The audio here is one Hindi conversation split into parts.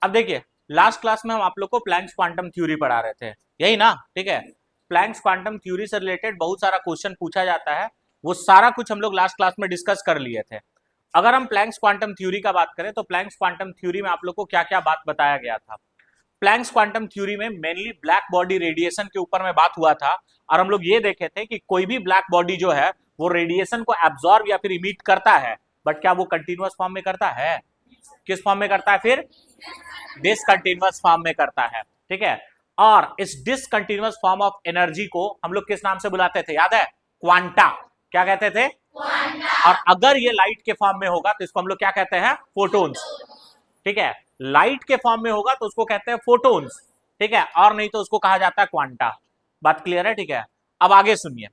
अब देखिए, लास्ट क्लास में हम आप लोग को प्लैंक्स क्वांटम थ्योरी पढ़ा रहे थे, यही ना? ठीक है, प्लैंक्स क्वांटम थ्योरी से रिलेटेड बहुत सारा क्वेश्चन पूछा जाता है, वो सारा कुछ हम लोग लास्ट क्लास में डिस्कस कर लिए थे। अगर हम प्लैंक्स क्वांटम थ्योरी का बात करें तो प्लैंक्स क्वांटम थ्योरी में आप लोग को क्या क्या बात बताया गया था। प्लैंक्स क्वांटम थ्योरी में मेनली ब्लैक बॉडी रेडिएशन के ऊपर में बात हुआ था, और हम लोग ये देखे थे कि कोई भी ब्लैक बॉडी जो है वो रेडिएशन को एब्जॉर्ब या फिर इमिट करता है, बट क्या वो कंटिन्यूअस फॉर्म में करता है? किस फॉर्म में करता है? फिर डिसकंटिन्यूअस फॉर्म में करता है। ठीक है, और इस डिसकंटिन्यूअस फॉर्म ऑफ एनर्जी को हम लोग किस नाम से बुलाते थे, याद है? क्वांटा। क्या कहते थे? क्वांटा। और अगर ये लाइट के फॉर्म में होगा तो इसको हम लोग क्या कहते हैं? फोटोन्स। ठीक है, लाइट के फॉर्म में होगा तो उसको कहते हैं फोटोन्स। ठीक है, और नहीं तो उसको कहा जाता है क्वांटा। बात क्लियर है? ठीक है, अब आगे सुनिए।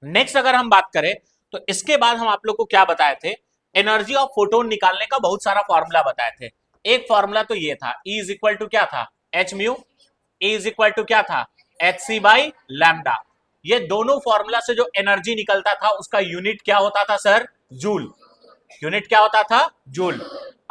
नेक्स्ट अगर हम बात करें तो इसके बाद हम आप लोग को क्या बताए थे? एनर्जी ऑफ फोटोन निकालने का बहुत सारा फॉर्मूला बताए थे। एक फॉर्मूला तो ये था, E इज इक्वल टू क्या था? H mu. E is equal to क्या था? H C by lambda. ये दोनों फॉर्मूला से जो एनर्जी निकलता था उसका यूनिट क्या होता था सर? जूल। यूनिट क्या होता था? जूल।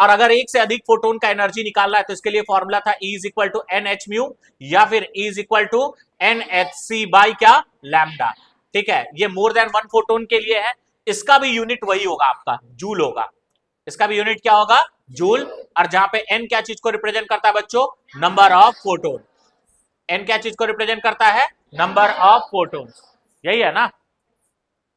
और अगर एक से अधिक फोटोन का एनर्जी निकालना है तो इसके लिए फॉर्मूला था E is equal to n h mu या फिर E is equal to n h C by क्या? लैम्डा। ठीक है, ये मोर देन वन फोटोन के लिए है। इसका भी यूनिट वही होगा, आपका जूल होगा। इसका भी यूनिट क्या होगा? जूल। और जहां पे एन क्या चीज को रिप्रेजेंट करता है बच्चों? Number of photon. एन क्या चीज को रिप्रेजेंट करता है? Number of photon. यही है ना?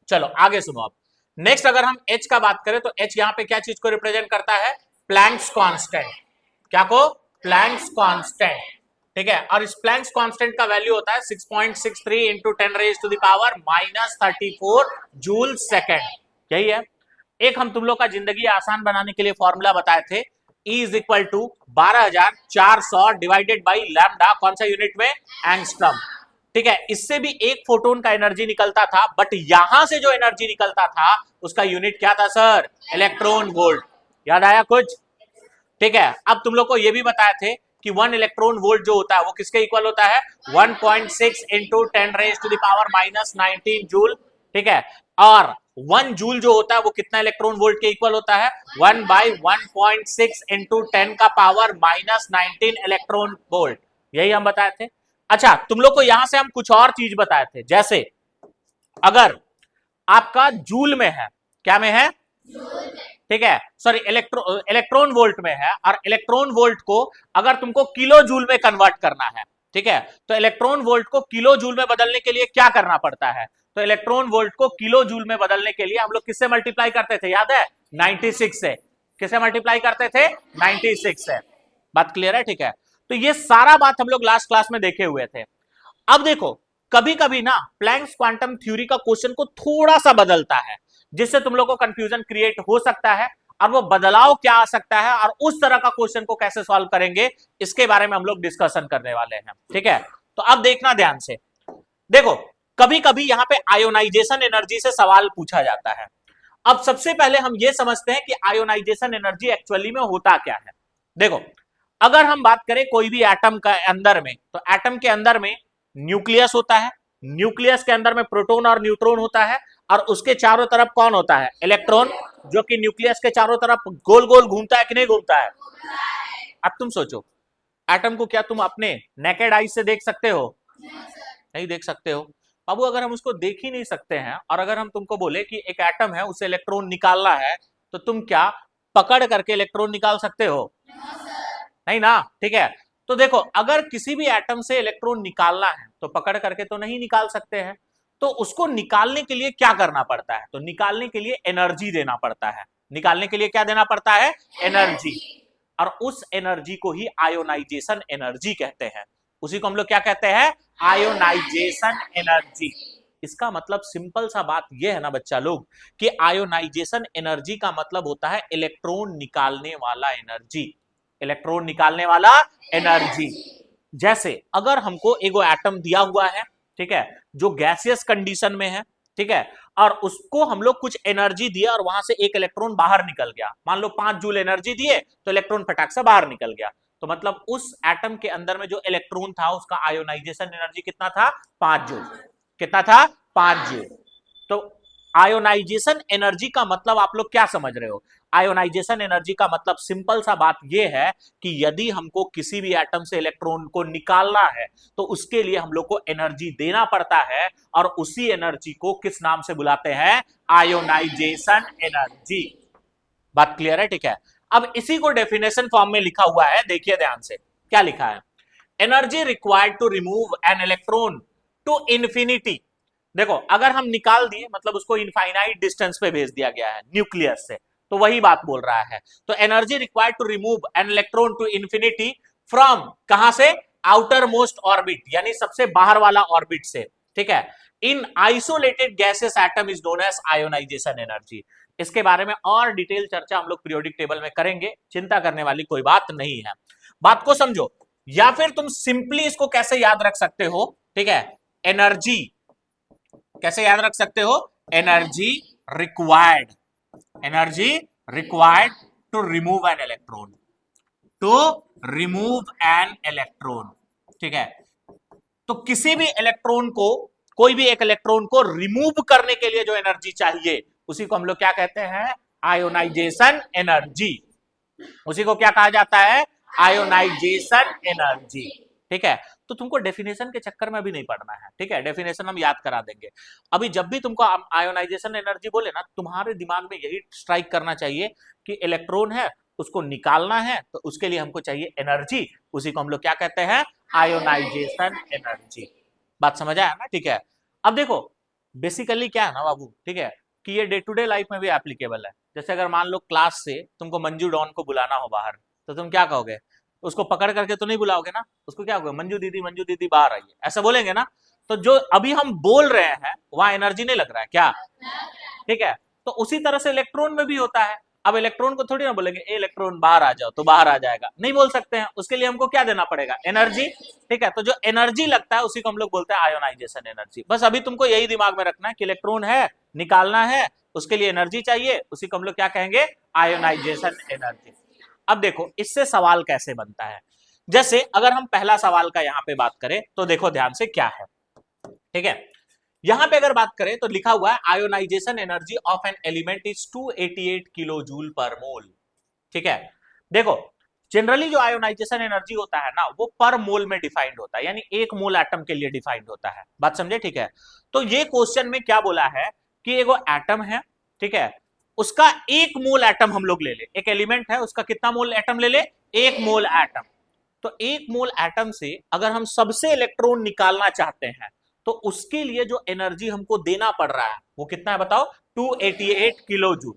चलो आगे सुनो। अब नेक्स्ट अगर हम एच का बात करें तो एच यहां पे क्या चीज को रिप्रेजेंट करता है? Planck's constant. क्या को? Planck's constant. ठीक है, और इस प्लैंक्स कांस्टेंट का वैल्यू होता है 6.63 into 10 raise to the power -34 joule second. यही है। एक हम तुम लोग का जिंदगी आसान बनाने के लिए फॉर्मूला बताए थे, E is equal to 12,400 divided by lambda, कौन सा यूनिट में? एंगस्ट्रम। ठीक है, इससे भी एक फोटोन का एनर्जी निकलता था, बट यहां से जो एनर्जी निकलता था उसका यूनिट क्या था सर? Electron volt. याद आया कुछ? ठीक है, अब तुम लोग को यह भी बताए थे कि 1 इलेक्ट्रॉन वोल्ट जो होता है वो किसके इक्वल होता है? 1.6 into 10 raise to the power -19 joule. ठीक है, और 1 जूल जो होता है वो कितना इलेक्ट्रॉन वोल्ट के इक्वल होता है? 1 बाई 1.6 इंटू 10 का पावर -19 इलेक्ट्रॉन वोल्ट। यही हम बताए थे। अच्छा, तुम लोग को यहां से हम कुछ और चीज बताए थे, जैसे अगर आपका जूल में है, क्या में है? ठीक है, सॉरी इलेक्ट्रॉन वोल्ट में है, और इलेक्ट्रॉन वोल्ट को अगर तुमको किलो जूल में कन्वर्ट करना है, ठीक है, तो इलेक्ट्रॉन वोल्ट को किलो जूल में बदलने के लिए क्या करना पड़ता है? तो इलेक्ट्रॉन वोल्ट को किलो जूल में बदलने के लिए हम लोग किससे मल्टीप्लाई करते थे, याद है? 96 से। किससे मल्टीप्लाई करते थे? 96 से। बात क्लियर है? ठीक है, तो ये सारा बात हम लोग लास्ट क्लास में देखे हुए थे। अब देखो, कभी कभी ना प्लैंक्स क्वांटम थ्योरी का क्वेश्चन को थोड़ा सा बदलता है, जिससे तुम लोग को कंफ्यूजन क्रिएट हो सकता है, और वो बदलाव क्या आ सकता है और उस तरह का क्वेश्चन को कैसे सॉल्व करेंगे, इसके बारे में हम लोग डिस्कशन करने वाले हैं। ठीक है, तो अब देखना ध्यान से। देखो, कभी कभी यहां पे आयोनाइजेशन एनर्जी से सवाल पूछा जाता है। अब सबसे पहले हम ये समझते हैं कि आयोनाइजेशन एनर्जी एक्चुअली में होता क्या है। देखो, अगर हम बात करें कोई भी एटम का अंदर में, तो एटम के अंदर में न्यूक्लियस होता है, न्यूक्लियस के अंदर में प्रोटॉन और न्यूट्रॉन होता है, और उसके चारों तरफ कौन होता है? इलेक्ट्रॉन, जो कि न्यूक्लियस के चारों तरफ गोल गोल घूमता है कि नहीं घूमता है? अब तुम सोचो, एटम को क्या तुम अपने नेकेड आई से देख सकते हो? नहीं देख सकते हो। बाबू, अगर हम उसको देख ही नहीं सकते हैं, और अगर हम तुमको बोले कि एक एटम है उसे इलेक्ट्रॉन निकालना है, तो तुम क्या पकड़ करके इलेक्ट्रॉन निकाल सकते हो? नहीं ना? ठीक है, तो देखो, अगर किसी भी एटम से इलेक्ट्रॉन निकालना है तो पकड़ करके तो नहीं निकाल सकते हैं, तो उसको निकालने के लिए क्या करना पड़ता है? तो निकालने के लिए एनर्जी देना पड़ता है। निकालने के लिए क्या देना पड़ता है? एनर्जी। और उस एनर्जी को ही आयोनाइजेशन एनर्जी कहते हैं। उसी को हम लोग क्या कहते हैं? Ionisation energy. इसका मतलब सिंपल सा बात यह है ना बच्चा लोग, कि आयोनाइजेशन एनर्जी का मतलब होता है इलेक्ट्रॉन निकालने वाला एनर्जी। इलेक्ट्रॉन निकालने वाला एनर्जी। जैसे अगर हमको एगो एटम दिया हुआ है, ठीक है, जो गैसियस कंडीशन में है, ठीक है, और उसको हम लोग कुछ एनर्जी दिया और वहां से एक इलेक्ट्रॉन बाहर निकल गया, मान लो 5 जूल एनर्जी दिए तो इलेक्ट्रॉन फटाक से बाहर निकल गया, तो मतलब उस एटम के अंदर में जो इलेक्ट्रॉन था उसका आयोनाइजेशन एनर्जी कितना था? 5 जूल। कितना था? 5 जूल। तो आयोनाइजेशन एनर्जी का मतलब आप लोग क्या समझ रहे हो? आयोनाइजेशन एनर्जी का मतलब सिंपल सा बात यह है कि यदि हमको किसी भी एटम से इलेक्ट्रॉन को निकालना है तो उसके लिए हम लोग को एनर्जी देना पड़ता है, और उसी एनर्जी को किस नाम से बुलाते हैं? Ionisation energy. बात क्लियर है? ठीक है। अब इसी को डेफिनेशन फॉर्म में लिखा हुआ है, देखिए ध्यान से क्या लिखा है। Energy required to remove an electron to infinity. देखो, अगर हम निकाल दिए मतलब उसको इनफाइनाइट डिस्टेंस पे भेज दिया गया है न्यूक्लियस से, तो वही बात बोल रहा है। तो energy required to remove an electron to infinity from, कहां से? आउटर मोस्ट ऑर्बिट, यानी सबसे बाहर वाला ऑर्बिट से। ठीक है। In isolated gases atom is known as ionization energy. इसके बारे में और डिटेल चर्चा हम लोग पीरियोडिक टेबल में करेंगे, चिंता करने वाली कोई बात नहीं है। बात को समझो, या फिर तुम सिंपली इसको कैसे याद रख सकते हो? ठीक है, एनर्जी कैसे याद रख सकते हो? Energy required, energy required to remove an electron, to remove an electron. ठीक है, तो किसी भी इलेक्ट्रॉन को, कोई भी एक इलेक्ट्रॉन को रिमूव करने के लिए जो एनर्जी चाहिए उसी को हम लोग क्या कहते हैं? Ionisation energy. उसी को क्या कहा जाता है? Ionisation energy. ठीक है, तो तुमको डेफिनेशन के चक्कर में भी नहीं पड़ना है। ठीक है, डेफिनेशन हम याद करा देंगे। अभी जब भी तुमको आयोनाइजेशन एनर्जी बोले ना, तुम्हारे दिमाग में यही स्ट्राइक करना चाहिए कि इलेक्ट्रॉन है, उसको निकालना है, तो उसके लिए हमको चाहिए एनर्जी। उसी को हम लोग क्या कहते हैं? Ionisation energy. बात समझ आया ना? ठीक है। अब देखो, बेसिकली क्या है ना बाबू, ठीक है, कि ये डे टू डे लाइफ में भी एप्लीकेबल है। जैसे अगर मान लो क्लास से तुमको मंजू डॉन को बुलाना हो बाहर, तो तुम क्या कहोगे? उसको पकड़ करके तो नहीं बुलाओगे ना, उसको क्या कहोगे? मंजू दीदी बाहर आइए, ऐसा बोलेंगे ना। तो जो अभी हम बोल रहे हैं वहां एनर्जी नहीं लग रहा है क्या? ठीक है, तो उसी तरह से इलेक्ट्रॉन में भी होता है। अब इलेक्ट्रॉन को थोड़ी ना बोलेंगे ए इलेक्ट्रॉन बाहर आ जाओ तो बाहर आ जाएगा, नहीं बोल सकते हैं। उसके लिए हमको क्या देना पड़ेगा? एनर्जी। ठीक है, तो जो एनर्जी लगता है उसी को हम लोग बोलते हैं आयोनाइजेशन एनर्जी। बस अभी तुमको यही दिमाग में रखना है कि इलेक्ट्रॉन है, निकालना है, उसके लिए एनर्जी चाहिए, उसी को हम लोग क्या कहेंगे? Ionisation energy. अब देखो, इससे सवाल कैसे बनता है। जैसे अगर हम पहला सवाल का यहां पे बात करें तो देखो ध्यान से क्या है। ठीक है, यहां पे अगर बात करें तो लिखा हुआ है ionisation energy of an element is 288 kilo joule per mole. ठीक है, देखो जनरली जो आयोनाइजेशन एनर्जी होता है ना, वो पर मोल में डिफाइंड होता है, यानी एक मोल एटम के लिए डिफाइंड होता है। बात समझे? ठीक है, तो ये क्वेश्चन में क्या बोला है कि एगो एटम है, ठीक है, उसका एक मोल एटम हम लोग ले ले। एक एलिमेंट है, उसका कितना मोल एटम ले ले? एक मोल एटम। तो एक मोल एटम से अगर हम सबसे इलेक्ट्रॉन निकालना चाहते हैं तो उसके लिए जो एनर्जी हमको देना पड़ रहा है वो कितना है बताओ? 288 किलो जूल।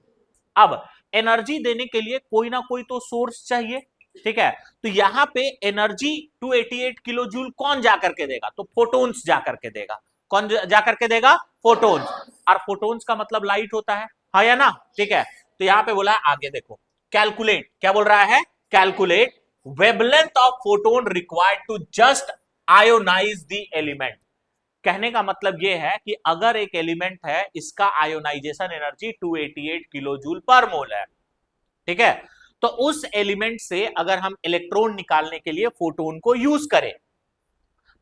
अब एनर्जी देने के लिए कोई ना कोई तो सोर्स चाहिए। ठीक है, तो यहां पे एनर्जी 288 किलो जूल कौन जाकर के देगा? तो फोटोन्स जाकर के देगा। कौन जाकर के देगा? फोटोन्स। और फोटोन्स का मतलब लाइट होता है, हाँ या ना? ठीक है, तो यहां पे बोला है, आगे देखो, कैलकुलेट, क्या बोल रहा है? Calculate wavelength of photon required to just ionise the element. कहने का मतलब यह है कि अगर एक एलिमेंट है, इसका ionisation energy 288 kilo joule per मोल है, ठीक है, तो उस एलिमेंट से अगर हम इलेक्ट्रॉन निकालने के लिए फोटोन को यूज करें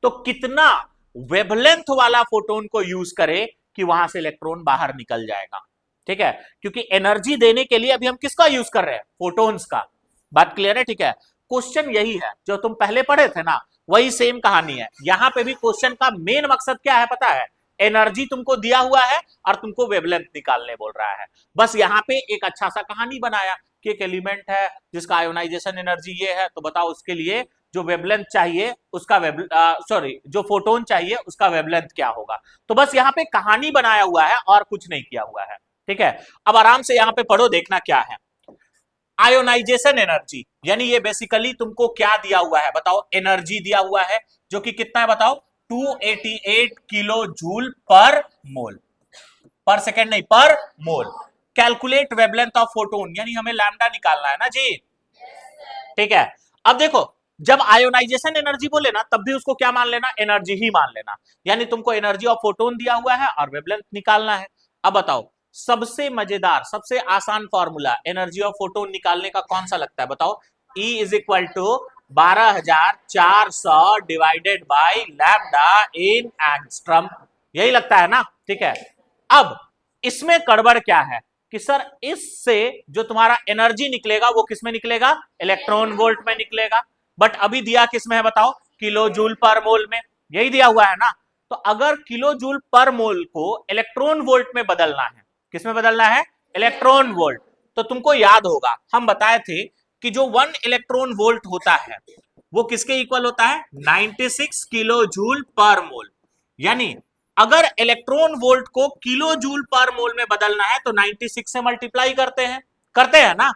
तो कितना वेवलेंथ वाला फोटोन को यूज करें कि वहां से इलेक्ट्रॉन बाहर निकल जाएगा। ठीक है, क्योंकि एनर्जी देने के लिए अभी हम किसका यूज कर रहे हैं? फोटोन्स का। बात क्लियर है? ठीक है, क्वेश्चन यही है जो तुम पहले पढ़े थे ना, वही सेम कहानी है। यहां पे भी क्वेश्चन का मेन मकसद क्या है पता है? एनर्जी तुमको दिया हुआ है और तुमको वेवलेंथ निकालने बोल रहा है। बस यहां पे एक अच्छा सा कहानी बनाया कि एक एलिमेंट है जिसका आयोनाइजेशन एनर्जी ये है, तो बताओ उसके लिए जो वेवलेंथ चाहिए उसका जो फोटोन चाहिए उसका वेवलेंथ क्या होगा। तो बस यहाँ पे कहानी बनाया हुआ है और कुछ नहीं किया हुआ है। ठीक है, अब आराम से यहाँ पे पढ़ो, देखना क्या है। आयोनाइजेशन एनर्जी यानी ये बेसिकली तुमको क्या दिया हुआ है बताओ? एनर्जी दिया हुआ है, जो कि कितना है बताओ? 288 किलो जूल पर मोल, पर सेकेंड नहीं, पर मोल। कैलकुलेट वेवलेंथ ऑफ फोटोन, यानी हमें लैम्डा निकालना है ना जी। ठीक है, अब देखो, जब आयोनाइजेशन एनर्जी बोले ना तब भी उसको क्या मान लेना? एनर्जी ही मान लेना। यानी तुमको एनर्जी ऑफ फोटोन दिया हुआ है और वेवलेंथ निकालना है। अब बताओ, सबसे मजेदार, सबसे आसान फॉर्मूला एनर्जी ऑफ फोटोन निकालने का कौन सा लगता है बताओ? E is equal to 12,400 divided by lambda in angstrom, यही लगता है ना। ठीक है, अब इसमें गड़बड़ क्या है कि सर इससे जो तुम्हारा एनर्जी निकलेगा वो किसमें निकलेगा, इलेक्ट्रॉन वोल्ट में निकलेगा। बट अभी दिया किसमें है बताओ, किलो जूल पर मोल में, यही दिया हुआ है ना। तो अगर किलो जूल पर मोल को इलेक्ट्रॉन वोल्ट में बदलना है, किसमें बदलना है, इलेक्ट्रॉन वोल्ट, तो तुमको याद होगा हम बताए थे कि जो 1 इलेक्ट्रॉन वोल्ट होता है वो किसके इक्वल होता है, 96 किलो जूल पर मोल। यानी अगर इलेक्ट्रॉन वोल्ट को किलो जूल पर मोल में बदलना है तो 96 से मल्टीप्लाई करते हैं ना।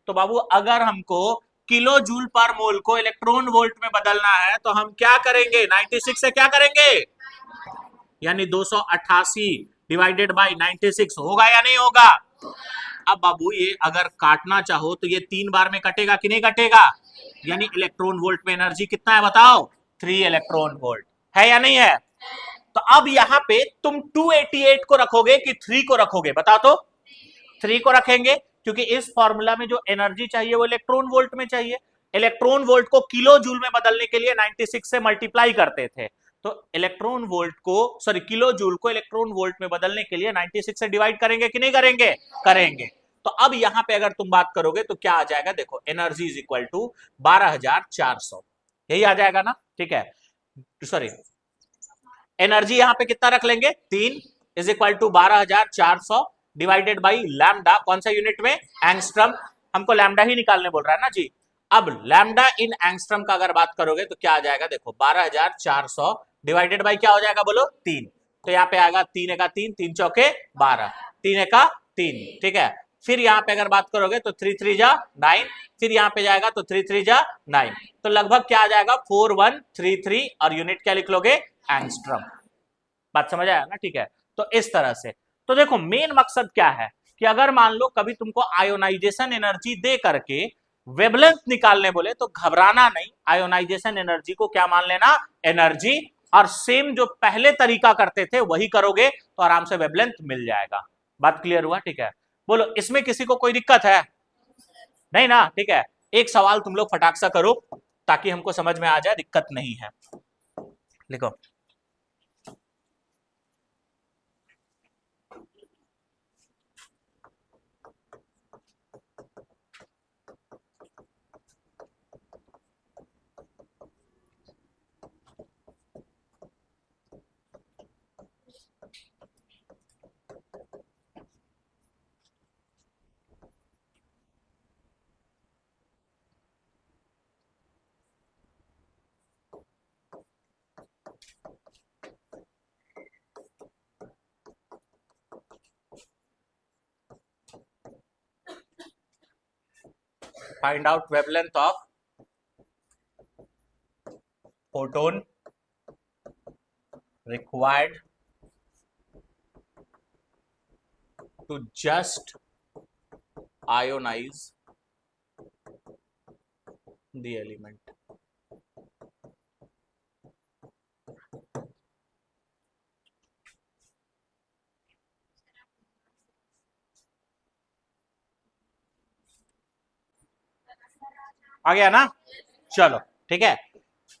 तो बाबू अगर हमको किलो जूल पर मोल को इलेक्ट्रॉन वोल्ट में बदलना है तो हम क्या करेंगे, 96 से क्या करेंगे, यानी 288 डिवाइडेड बाई 96 होगा या नहीं होगा। अब बाबू ये अगर काटना चाहो तो ये 3 बार में कटेगा कि नहीं कटेगा, यानी इलेक्ट्रॉन वोल्ट में एनर्जी कितना है बताओ, 3 इलेक्ट्रॉन वोल्ट है या नहीं है। तो अब यहां पे तुम 288 को रखोगे कि 3 को रखोगे, बताओ तो। 3 को रखेंगे क्योंकि इस फॉर्मूला में जो एनर्जी चाहिए वो इलेक्ट्रॉन वोल्ट में चाहिए। इलेक्ट्रॉन वोल्ट को किलो जूल में बदलने के लिए 96 से मल्टीप्लाई करते थे, तो इलेक्ट्रॉन वोल्ट को सॉरी किलो जूल को इलेक्ट्रॉन वोल्ट में बदलने के लिए 96 से डिवाइड करेंगे कि नहीं करेंगे, करेंगे। तो अब यहां पे अगर तुम बात करोगे तो क्या आ जाएगा, देखो एनर्जी इज इक्वल टू 12,400, यही आ जाएगा ना, ठीक है। सॉरी एनर्जी यहां पे कितना रख लेंगे, 3 is equal to 12,400 divided by lambda, कौन सा यूनिट में, एंगस्ट्रम। हमको लैम्डा ही निकालने बोल रहा है ना जी। अब लैम्डा इन एंगस्ट्रम का अगर बात करोगे तो क्या आ जाएगा, देखो 12,400 डिवाइडेड बाई क्या हो जाएगा बोलो, 3। तो यहाँ पे आएगा 3 एका 3, 3 चौके 12, 3 एका 3, ठीक है। फिर यहाँ पे अगर बात करोगे तो 3 3 जा 9, फिर यहाँ पे जाएगा तो 3 3 जा 9, तो लगभग क्या आ जाएगा 4133, और यूनिट क्या लिख लोगे, एंगस्ट्रम। बात समझ आया ना, ठीक है। तो इस तरह से, तो देखो मेन मकसद क्या है कि अगर मान लो कभी तुमको आयोनाइजेशन एनर्जी दे करके वेवलेंथ निकालने बोले तो घबराना नहीं, आयोनाइजेशन एनर्जी को क्या मान लेना, एनर्जी, और सेम जो पहले तरीका करते थे वही करोगे तो आराम से वेवलेंथ मिल जाएगा। बात क्लियर हुआ, ठीक है। बोलो इसमें किसी को कोई दिक्कत है, नहीं ना, ठीक है। एक सवाल तुम लोग फटाक सा करो ताकि हमको समझ में आ जाए, दिक्कत नहीं है, लिखो। Find out wavelength of photon required to just ionize the element. आ गया ना, चलो ठीक है।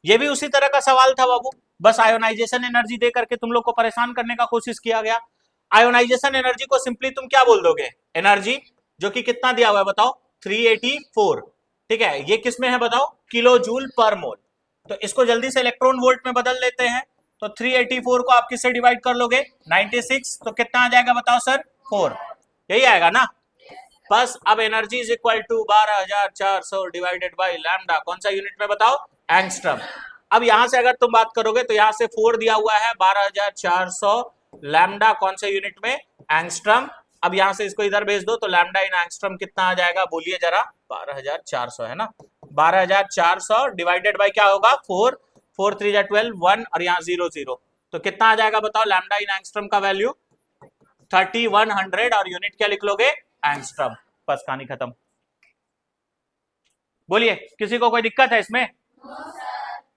ये भी उसी तरह का सवाल था बाबू, बस आयोनाइजेशन एनर्जी दे करके तुम लोग को परेशान करने का कोशिश किया गया। आयोनाइजेशन एनर्जी को सिंपली तुम क्या बोल दोगे, एनर्जी, जो कि कितना दिया हुआ है बताओ, 384, ठीक है। ये किसमें है बताओ, किलो जूल पर मोल। तो इसको जल्दी से इलेक्ट्रॉन वोल्ट में बदल लेते हैं, तो 384 को आप किससे डिवाइड कर लोगे, 96, तो कितना आ जाएगा बताओ सर, 4, यही आएगा ना। बस अब energy is equal to 12,400 divided by lambda, कौन सा यूनिट में बताओ, एंगस्ट्रम। अब यहां से अगर तुम बात करोगे तो यहां से 4 दिया हुआ है, 12,400 लैम्डा कौन से यूनिट में, एंगस्ट्रम। अब यहां से इसको इधर भेज दो तो लैम्डा इन एंगस्ट्रम कितना आ जाएगा, बोलिए जरा, 12,400 है ना, 12,400 डिवाइडेड बाई क्या होगा, 4, 4 3 जा 12, 1 और यहाँ 0 0, तो कितना आ जाएगा बताओ, लैम्डा इन एंगस्ट्रम का वैल्यू 3100, और यूनिट क्या लिख लोगे, एंगस्ट्रम। बस कहानी खत्म। बोलिए किसी को कोई दिक्कत है इसमें,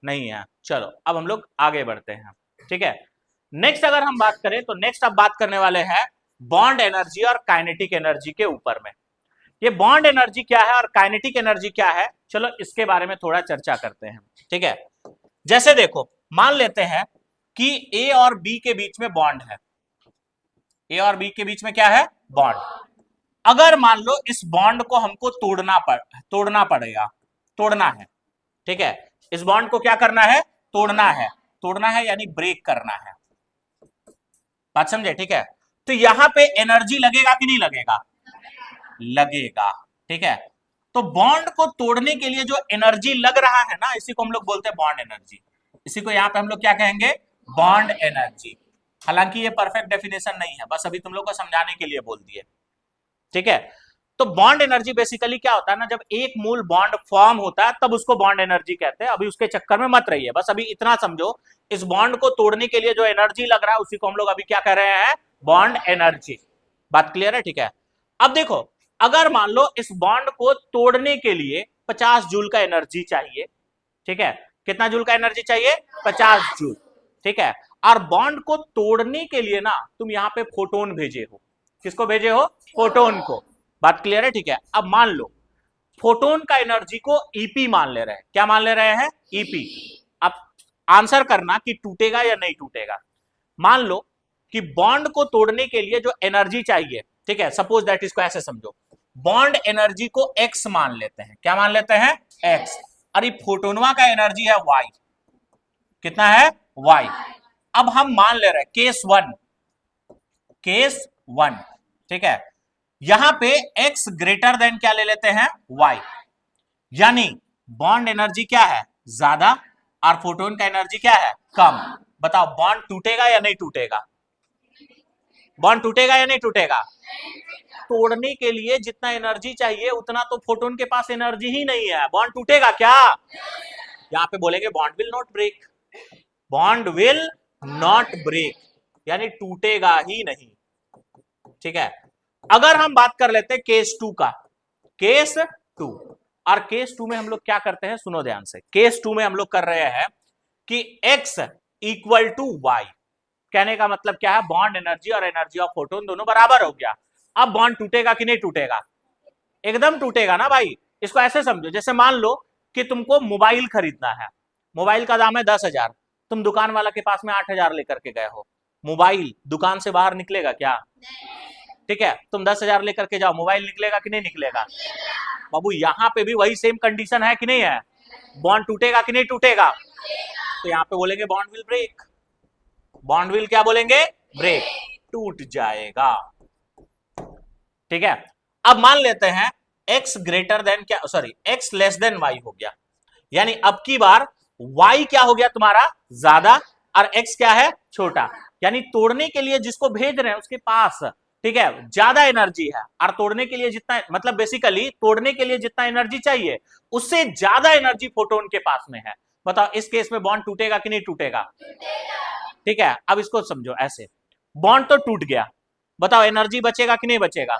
नहीं है। चलो अब हम लोग आगे बढ़ते हैं, ठीक है। नेक्स्ट अगर हम बात करें तो नेक्स्ट अब बात करने वाले हैं बॉन्ड एनर्जी और काइनेटिक एनर्जी के ऊपर में। ये बॉन्ड एनर्जी क्या है और काइनेटिक एनर्जी क्या है, चलो इसके बारे में थोड़ा चर्चा करते हैं, ठीक है। जैसे देखो मान लेते हैं कि ए और बी के बीच में बॉन्ड है, ए और बी के बीच में क्या है, बॉन्ड। अगर मान लो इस बॉन्ड को हमको तोड़ना पड़ेगा, तोड़ना है, ठीक है, इस बॉन्ड को क्या करना है, तोड़ना है यानी ब्रेक करना है, बात समझे, ठीक है। तो यहां पे एनर्जी लगेगा कि नहीं लगेगा, लगेगा, ठीक है। तो बॉन्ड को तोड़ने के लिए जो एनर्जी लग रहा है ना, इसी को हम लोग बोलते हैं बॉन्ड एनर्जी। इसी को यहां पे हम लोग क्या कहेंगे, बॉन्ड एनर्जी। हालांकि ये परफेक्ट डेफिनेशन नहीं है, बस अभी तुम लोग को समझाने के लिए बोल दिए, ठीक है। तो बॉन्ड एनर्जी बेसिकली क्या होता है ना, जब एक मूल बॉन्ड फॉर्म होता है तब उसको बॉन्ड एनर्जी कहते हैं। अभी उसके चक्कर में मत रहिए, बस अभी इतना समझो, इस बॉन्ड को तोड़ने के लिए जो एनर्जी लग रहा है उसी को हम लोग अभी क्या कह रहे हैं, बॉन्ड एनर्जी। बात क्लियर है, ठीक है। अब देखो, अगर मान लो इस बॉन्ड को तोड़ने के लिए 50 जूल का एनर्जी चाहिए, ठीक है, कितना जूल का एनर्जी चाहिए, 50 जूल, ठीक है। और बॉन्ड को तोड़ने के लिए ना तुम यहां पे फोटोन भेजे हो, किसको भेजे हो, फोटोन को। बात क्लियर है, ठीक है। अब मान लो फोटोन का एनर्जी को ईपी मान ले रहे हैं, क्या मान ले रहे हैं, ईपी। अब आंसर करना कि टूटेगा या नहीं टूटेगा। मान लो कि बॉन्ड को तोड़ने के लिए जो एनर्जी चाहिए, ठीक है, सपोज दैट, इसको ऐसे समझो, बॉन्ड एनर्जी को एक्स मान लेते हैं, क्या मान लेते हैं, एक्स। अरे फोटोनवा का एनर्जी है वाई, कितना है, वाई। अब हम मान ले रहे हैं केस वन, ठीक है, यहां पे x ग्रेटर देन क्या ले लेते हैं, y, यानी बॉन्ड एनर्जी क्या है, ज्यादा, और फोटोन का एनर्जी क्या है, कम। बताओ बॉन्ड टूटेगा या नहीं टूटेगा, बॉन्ड टूटेगा या नहीं टूटेगा। तोड़ने के लिए जितना एनर्जी चाहिए उतना तो फोटोन के पास एनर्जी ही नहीं है, बॉन्ड टूटेगा क्या, यहां पे बोलेंगे bond will not break, bond will not break, यानी टूटेगा ही नहीं, ठीक है। अगर हम बात कर लेते हैं केस टू का, केस टू, और केस टू में हम लोग क्या करते हैं, सुनो ध्यान से, केस टू में हम लोग कर रहे हैं कि x इक्वल टू वाई, कहने का मतलब क्या है, बॉन्ड एनर्जी और एनर्जी ऑफ फोटोन दोनों बराबर हो गया। अब बॉन्ड टूटेगा कि नहीं टूटेगा, एकदम टूटेगा ना भाई। इसको ऐसे समझो, जैसे मान लो कि तुमको मोबाइल खरीदना है, मोबाइल का दाम है 10,000, तुम दुकान वाला के पास में 8,000 लेकर के गए हो, मोबाइल दुकान से बाहर निकलेगा क्या, ठीक है। तुम 10,000 लेकर के जाओ, मोबाइल निकलेगा कि नहीं निकलेगा, बाबू यहां पे भी वही सेम कंडीशन है कि नहीं है, बॉन्ड टूटेगा कि नहीं टूटेगा। तो यहां पे बोलेंगे bond will break, bond will क्या बोलेंगे, ब्रेक, टूट जाएगा, ठीक है। अब मान लेते हैं x ग्रेटर देन क्या, sorry x less than y हो गया, यानी अब की बार y क्या हो गया तुम्हारा, ज्यादा, और x क्या है, छोटा। यानी तोड़ने के लिए जिसको भेज रहे हैं उसके पास, ठीक है, ज्यादा एनर्जी है, और तोड़ने के लिए जितना, मतलब बेसिकली तोड़ने के लिए जितना एनर्जी चाहिए उससे ज्यादा एनर्जी फोटोन के पास में है। बताओ इस केस में बॉन्ड टूटेगा कि नहीं टूटेगा, ठीक है। अब इसको समझो ऐसे, बॉन्ड तो टूट गया, बताओ एनर्जी बचेगा कि नहीं बचेगा।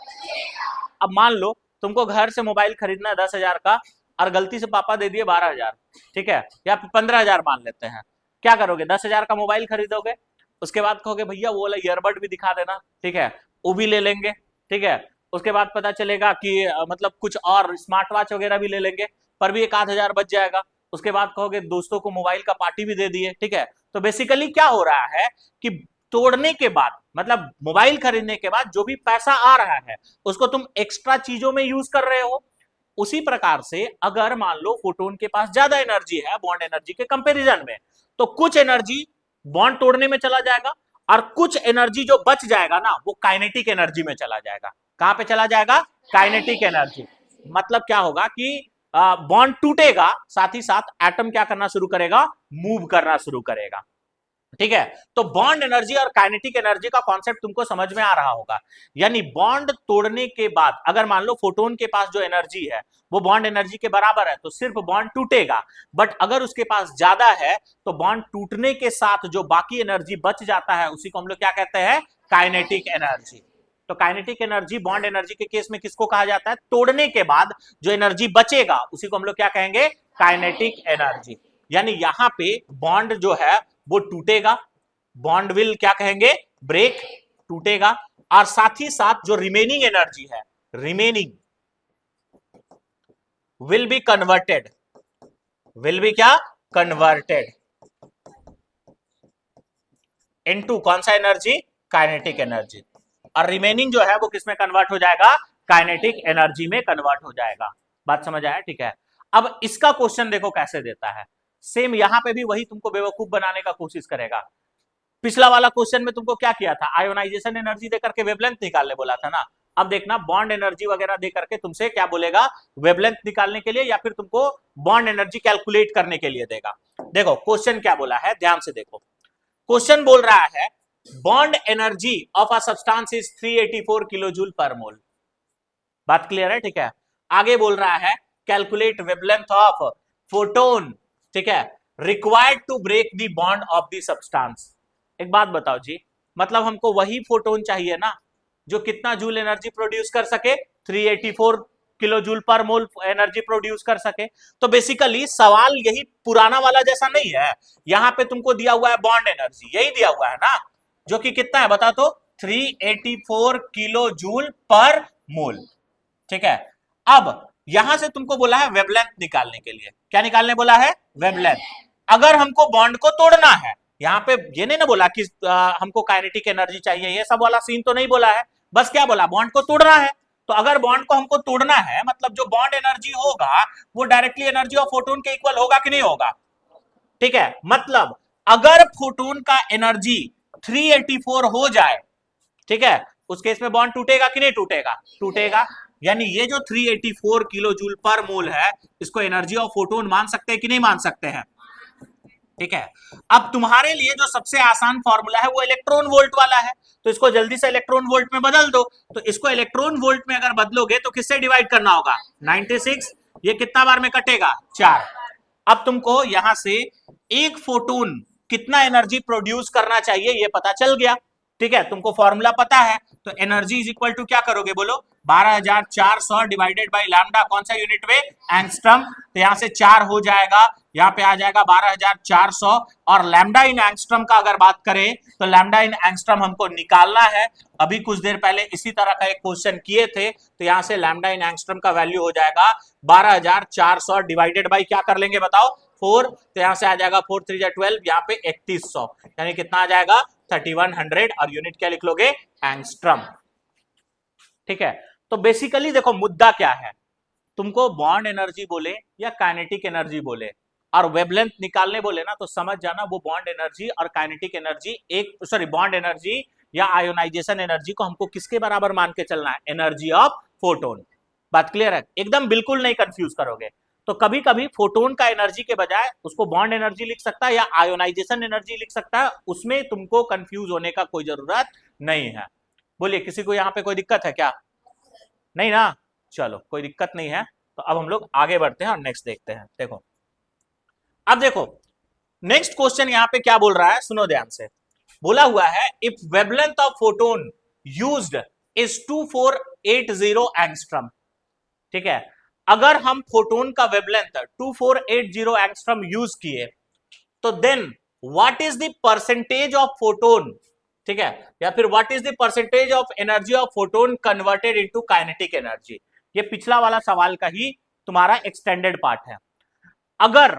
अब मान लो तुमको घर से मोबाइल खरीदना है 10,000 का, और गलती से पापा दे दिए 12,000, ठीक है, या 15,000 मान लेते हैं, क्या करोगे, 10,000 का मोबाइल खरीदोगे, उसके बाद कहोगे भैया वो वाला ईयरबड भी दिखा देना, ठीक है, वो भी ले लेंगे, ठीक है। उसके बाद पता चलेगा कि मतलब कुछ और स्मार्ट वॉच वगैरह भी ले लेंगे, पर भी 1,000 बच जाएगा। उसके बाद कहोगे दोस्तों को मोबाइल का पार्टी भी दे दिए, ठीक है। तो बेसिकली क्या हो रहा है कि तोड़ने के बाद, मतलब मोबाइल खरीदने के बाद जो भी पैसा आ रहा है उसको तुम एक्स्ट्रा चीजों में यूज कर रहे हो। उसी प्रकार से अगर मान लो फोटोन के पास ज्यादा एनर्जी है बॉन्ड एनर्जी के कंपैरिजन में, तो कुछ एनर्जी बॉन्ड तोड़ने में चला जाएगा, और कुछ एनर्जी जो बच जाएगा ना वो काइनेटिक एनर्जी में चला जाएगा। कहां पे चला जाएगा, काइनेटिक एनर्जी। मतलब क्या होगा कि बॉन्ड टूटेगा, साथ ही साथ एटम क्या करना शुरू करेगा, मूव करना शुरू करेगा, ठीक है। तो बॉन्ड एनर्जी और काइनेटिक एनर्जी का कॉन्सेप्ट तुमको समझ में आ रहा होगा। यानी बॉन्ड तोड़ने के बाद अगर मान लो फोटोन के पास जो एनर्जी है वो बॉन्ड एनर्जी के बराबर है तो सिर्फ बॉन्ड टूटेगा, बट अगर उसके पास ज्यादा है तो बॉन्ड टूटने के साथ जो बाकी एनर्जी बच जाता है उसी को हम लोग क्या कहते हैं, काइनेटिक एनर्जी। तो काइनेटिक एनर्जी बॉन्ड एनर्जी के केस में किसको कहा जाता है, तोड़ने के बाद जो एनर्जी बचेगा उसी को हम लोग क्या कहेंगे, काइनेटिक एनर्जी। यानी यहां पे बॉन्ड जो है वो टूटेगा, बॉन्ड विल क्या कहेंगे, ब्रेक, टूटेगा, और साथ ही साथ जो रिमेनिंग एनर्जी है, remaining will be converted, will be क्या, कन्वर्टेड इनटू कौन सा एनर्जी, काइनेटिक एनर्जी। और रिमेनिंग जो है वो किसमें कन्वर्ट हो जाएगा, काइनेटिक एनर्जी में कन्वर्ट हो जाएगा। बात समझ आया, ठीक है। अब इसका क्वेश्चन देखो कैसे देता है, सेम यहां पे भी वही तुमको बेवकूफ बनाने का कोशिश करेगा। पिछला वाला क्वेश्चन में तुमको क्या किया था, आयोनाइजेशन एनर्जी दे करके वेवलेंथ निकालने बोला था ना। अब देखना बॉन्ड एनर्जी वगैरह दे करके तुमसे क्या बोलेगा, वेवलेंथ निकालने के लिए या फिर तुमको बॉन्ड एनर्जी कैलकुलेट करने के लिए देगा। देखो क्वेश्चन क्या बोला है, ध्यान से देखो। क्वेश्चन बोल रहा है bond energy of a substance is 384 kilo joule per mole. बात क्लियर है, ठीक है। आगे बोल रहा है कैलकुलेट वेवलेंथ ऑफ फोटोन, ठीक है, required to break the bond of the substance. एक बात बताओ जी, मतलब हमको वही फोटोन चाहिए ना जो कितना जूल एनर्जी प्रोड्यूस कर सके, 384 किलो जूल पर मोल एनर्जी प्रोड्यूस कर सके। तो बेसिकली सवाल यही पुराना वाला जैसा नहीं है, यहां पे तुमको दिया हुआ है बॉन्ड एनर्जी, यही दिया हुआ है ना, जो कि कितना है बता तो, 384 किलो जूल पर मोल, ठीक है। अब यहां से तुमको बोला है वेवलेंथ निकालने के लिए, क्या निकालने बोला है, वेवलेंथ। अगर हमको बॉन्ड को तोड़ना है, यहां पे ये नहीं ना बोला कि हमको काइनेटिक एनर्जी चाहिए, ये सब वाला सीन तो नहीं बोला है, बस क्या बोला, बॉन्ड को तोड़ना है। तो अगर बॉन्ड को हमको तोड़ना है, मतलब जो बॉन्ड एनर्जी होगा वो डायरेक्टली एनर्जी ऑफ फोटोन के इक्वल होगा कि नहीं होगा, ठीक है। मतलब अगर फोटोन का एनर्जी 384 हो जाए, ठीक है, उस केस में बॉन्ड टूटेगा कि नहीं टूटेगा, टूटेगा। यानी ये जो 384 किलो जूल पर मोल है, इसको एनर्जी ऑफ फोटोन मान सकते हैं कि नहीं मान सकते हैं, ठीक है। अब तुम्हारे लिए जो सबसे आसान फॉर्मूला है वो इलेक्ट्रॉन वोल्ट वाला है, तो इसको जल्दी से इलेक्ट्रॉन वोल्ट में बदल दो। तो इसको इलेक्ट्रॉन वोल्ट में अगर बदलोगे तो किससे डिवाइड करना होगा, 96, ये कितना बार में कटेगा, 4। अब तुमको यहां से एक फोटोन कितना एनर्जी प्रोड्यूस करना चाहिए ये पता चल गया, ठीक है, तुमको फॉर्मूला पता है। तो एनर्जी इज इक्वल टू क्या करोगे बोलो, 12400 डिवाइडेड बाई लैम्डा, कौन सा यूनिट में, एंगस्ट्रम। तो यहां से 4 हो जाएगा, यहाँ पे आ जाएगा 12400। और लैम्डा इन एंगस्ट्रम का अगर बात करें तो लैम्डा इन एंगस्ट्रम हमको निकालना है। अभी कुछ देर पहले इसी तरह का एक क्वेश्चन किए थे, तो यहां से लैम्डा इन एंगस्ट्रम का वैल्यू हो जाएगा 12400 डिवाइडेड बाई क्या कर लेंगे बताओ, 4। तो यहां से आ जाएगा 4 3 जा 12, यहाँ पे 3100, यानी कितना आ जाएगा 3100, और यूनिट क्या लिख लोगे, एंगस्ट्रम, ठीक है। तो बेसिकली देखो मुद्दा क्या है, तुमको बॉन्ड एनर्जी बोले या काइनेटिक एनर्जी बोले और वेवलेंथ निकालने बोले ना, तो समझ जाना वो बॉन्ड एनर्जी और काइनेटिक एनर्जी एक, सॉरी बॉन्ड एनर्जी या आयोनाइजेशन एनर्जी को हमको किसके बराबर मान के चलना है, एनर्जी ऑफ फोटोन। बात क्लियर है, एकदम बिल्कुल नहीं कंफ्यूज करोगे। तो कभी कभी फोटोन का एनर्जी के बजाय उसको बॉन्ड एनर्जी लिख सकता है या आयोनाइजेशन एनर्जी लिख सकता है, उसमें तुमको कंफ्यूज होने का कोई जरूरत नहीं है। बोलिए किसी को यहाँ पे कोई दिक्कत है क्या, नहीं ना, चलो कोई दिक्कत नहीं है। तो अब हम लोग आगे बढ़ते हैं और नेक्स्ट देखते हैं। देखो अब देखो नेक्स्ट क्वेश्चन यहाँ पे क्या बोल रहा है, सुनो ध्यान से। बोला हुआ है if wavelength of photon used is 2480 angstrom, ठीक है। अगर हम फोटोन का वेवलेंथ 2480 एंगस्ट्रम यूज किए तो then what is the percentage of photon, ठीक है, या फिर what is the percentage of energy of photon converted into kinetic energy. ये पिछला वाला सवाल का ही तुम्हारा एक्सटेंडेड पार्ट है। अगर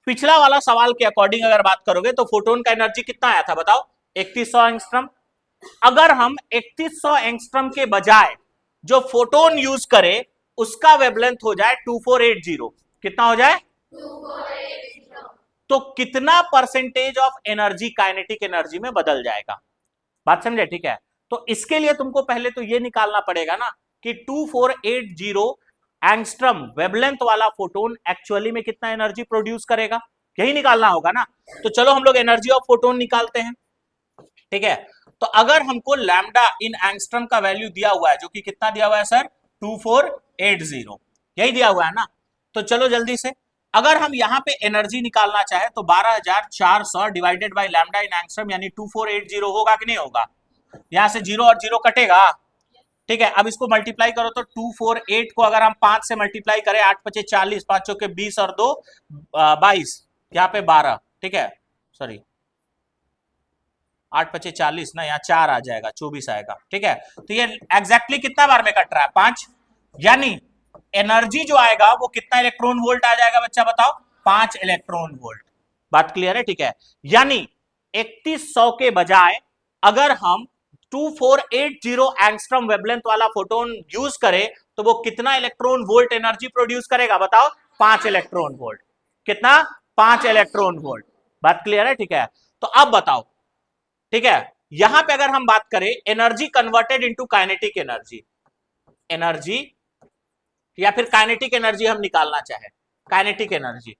पिछला वाला सवाल के अकॉर्डिंग अगर बात करोगे तो फोटोन का एनर्जी कितना आया था बताओ, 3100 एंगस्ट्रम। अगर हम 3100 एंगस्ट्रम के बजाय जो फोटोन यूज करें उसका वेवलेंथ हो जाए 2480, कितना हो जाए, 2480, तो कितना percentage of energy kinetic energy में बदल जाएगा। बात समझे, ठीक है। तो इसके लिए तुमको पहले तो ये निकालना पड़ेगा ना कि 2480 एंगस्ट्रम वेवलेंथ वाला फोटोन एक्चुअली में कितना एनर्जी प्रोड्यूस करेगा, यही निकालना होगा ना। तो चलो हम लोग एनर्जी ऑफ फोटोन निकालते हैं, ठीक है। तो अगर हमको लैम्डा इन एंगस्ट्रम का वैल्यू दिया हुआ है, जो कि कितना दिया हुआ है सर, 2480, यही दिया हुआ है ना। तो चलो जल्दी से, अगर हम यहां पे एनर्जी निकालना चाहे तो 12400 divided by lambda in angstrom यानी 2480 होगा कि नहीं होगा, यहां से 0 और 0 कटेगा, ठीक है। अब इसको मल्टीप्लाई करो तो 248 को अगर हम 5 से मल्टीप्लाई करें, 8 पचे 40, 5 चौके 20 और 2 22, यहाँ पे 12, ठीक है, सॉरी 8 पचे 40 ना, यहाँ 4 आ जाएगा, 24 आएगा, ठीक है। तो ये एग्जैक्टली कितना बार में कट रहा है, 5, यानी एनर्जी जो आएगा वो कितना इलेक्ट्रॉन वोल्ट आ जाएगा बच्चा बताओ, 5 इलेक्ट्रॉन वोल्ट। बात क्लियर है, ठीक है। यानी 3100 के बजाय अगर हम 2480 एंगस्ट्रॉम वेवलेंथ वाला फोटोन यूज करे तो वो कितना इलेक्ट्रॉन वोल्ट एनर्जी प्रोड्यूस करेगा बताओ? 5 इलेक्ट्रॉन वोल्ट। कितना? 5 इलेक्ट्रॉन वोल्ट। बात क्लियर है? ठीक है, तो अब बताओ, ठीक है, यहां पे अगर हम बात करें energy converted into kinetic energy, energy या फिर काइनेटिक एनर्जी हम निकालना चाहे, काइनेटिक एनर्जी,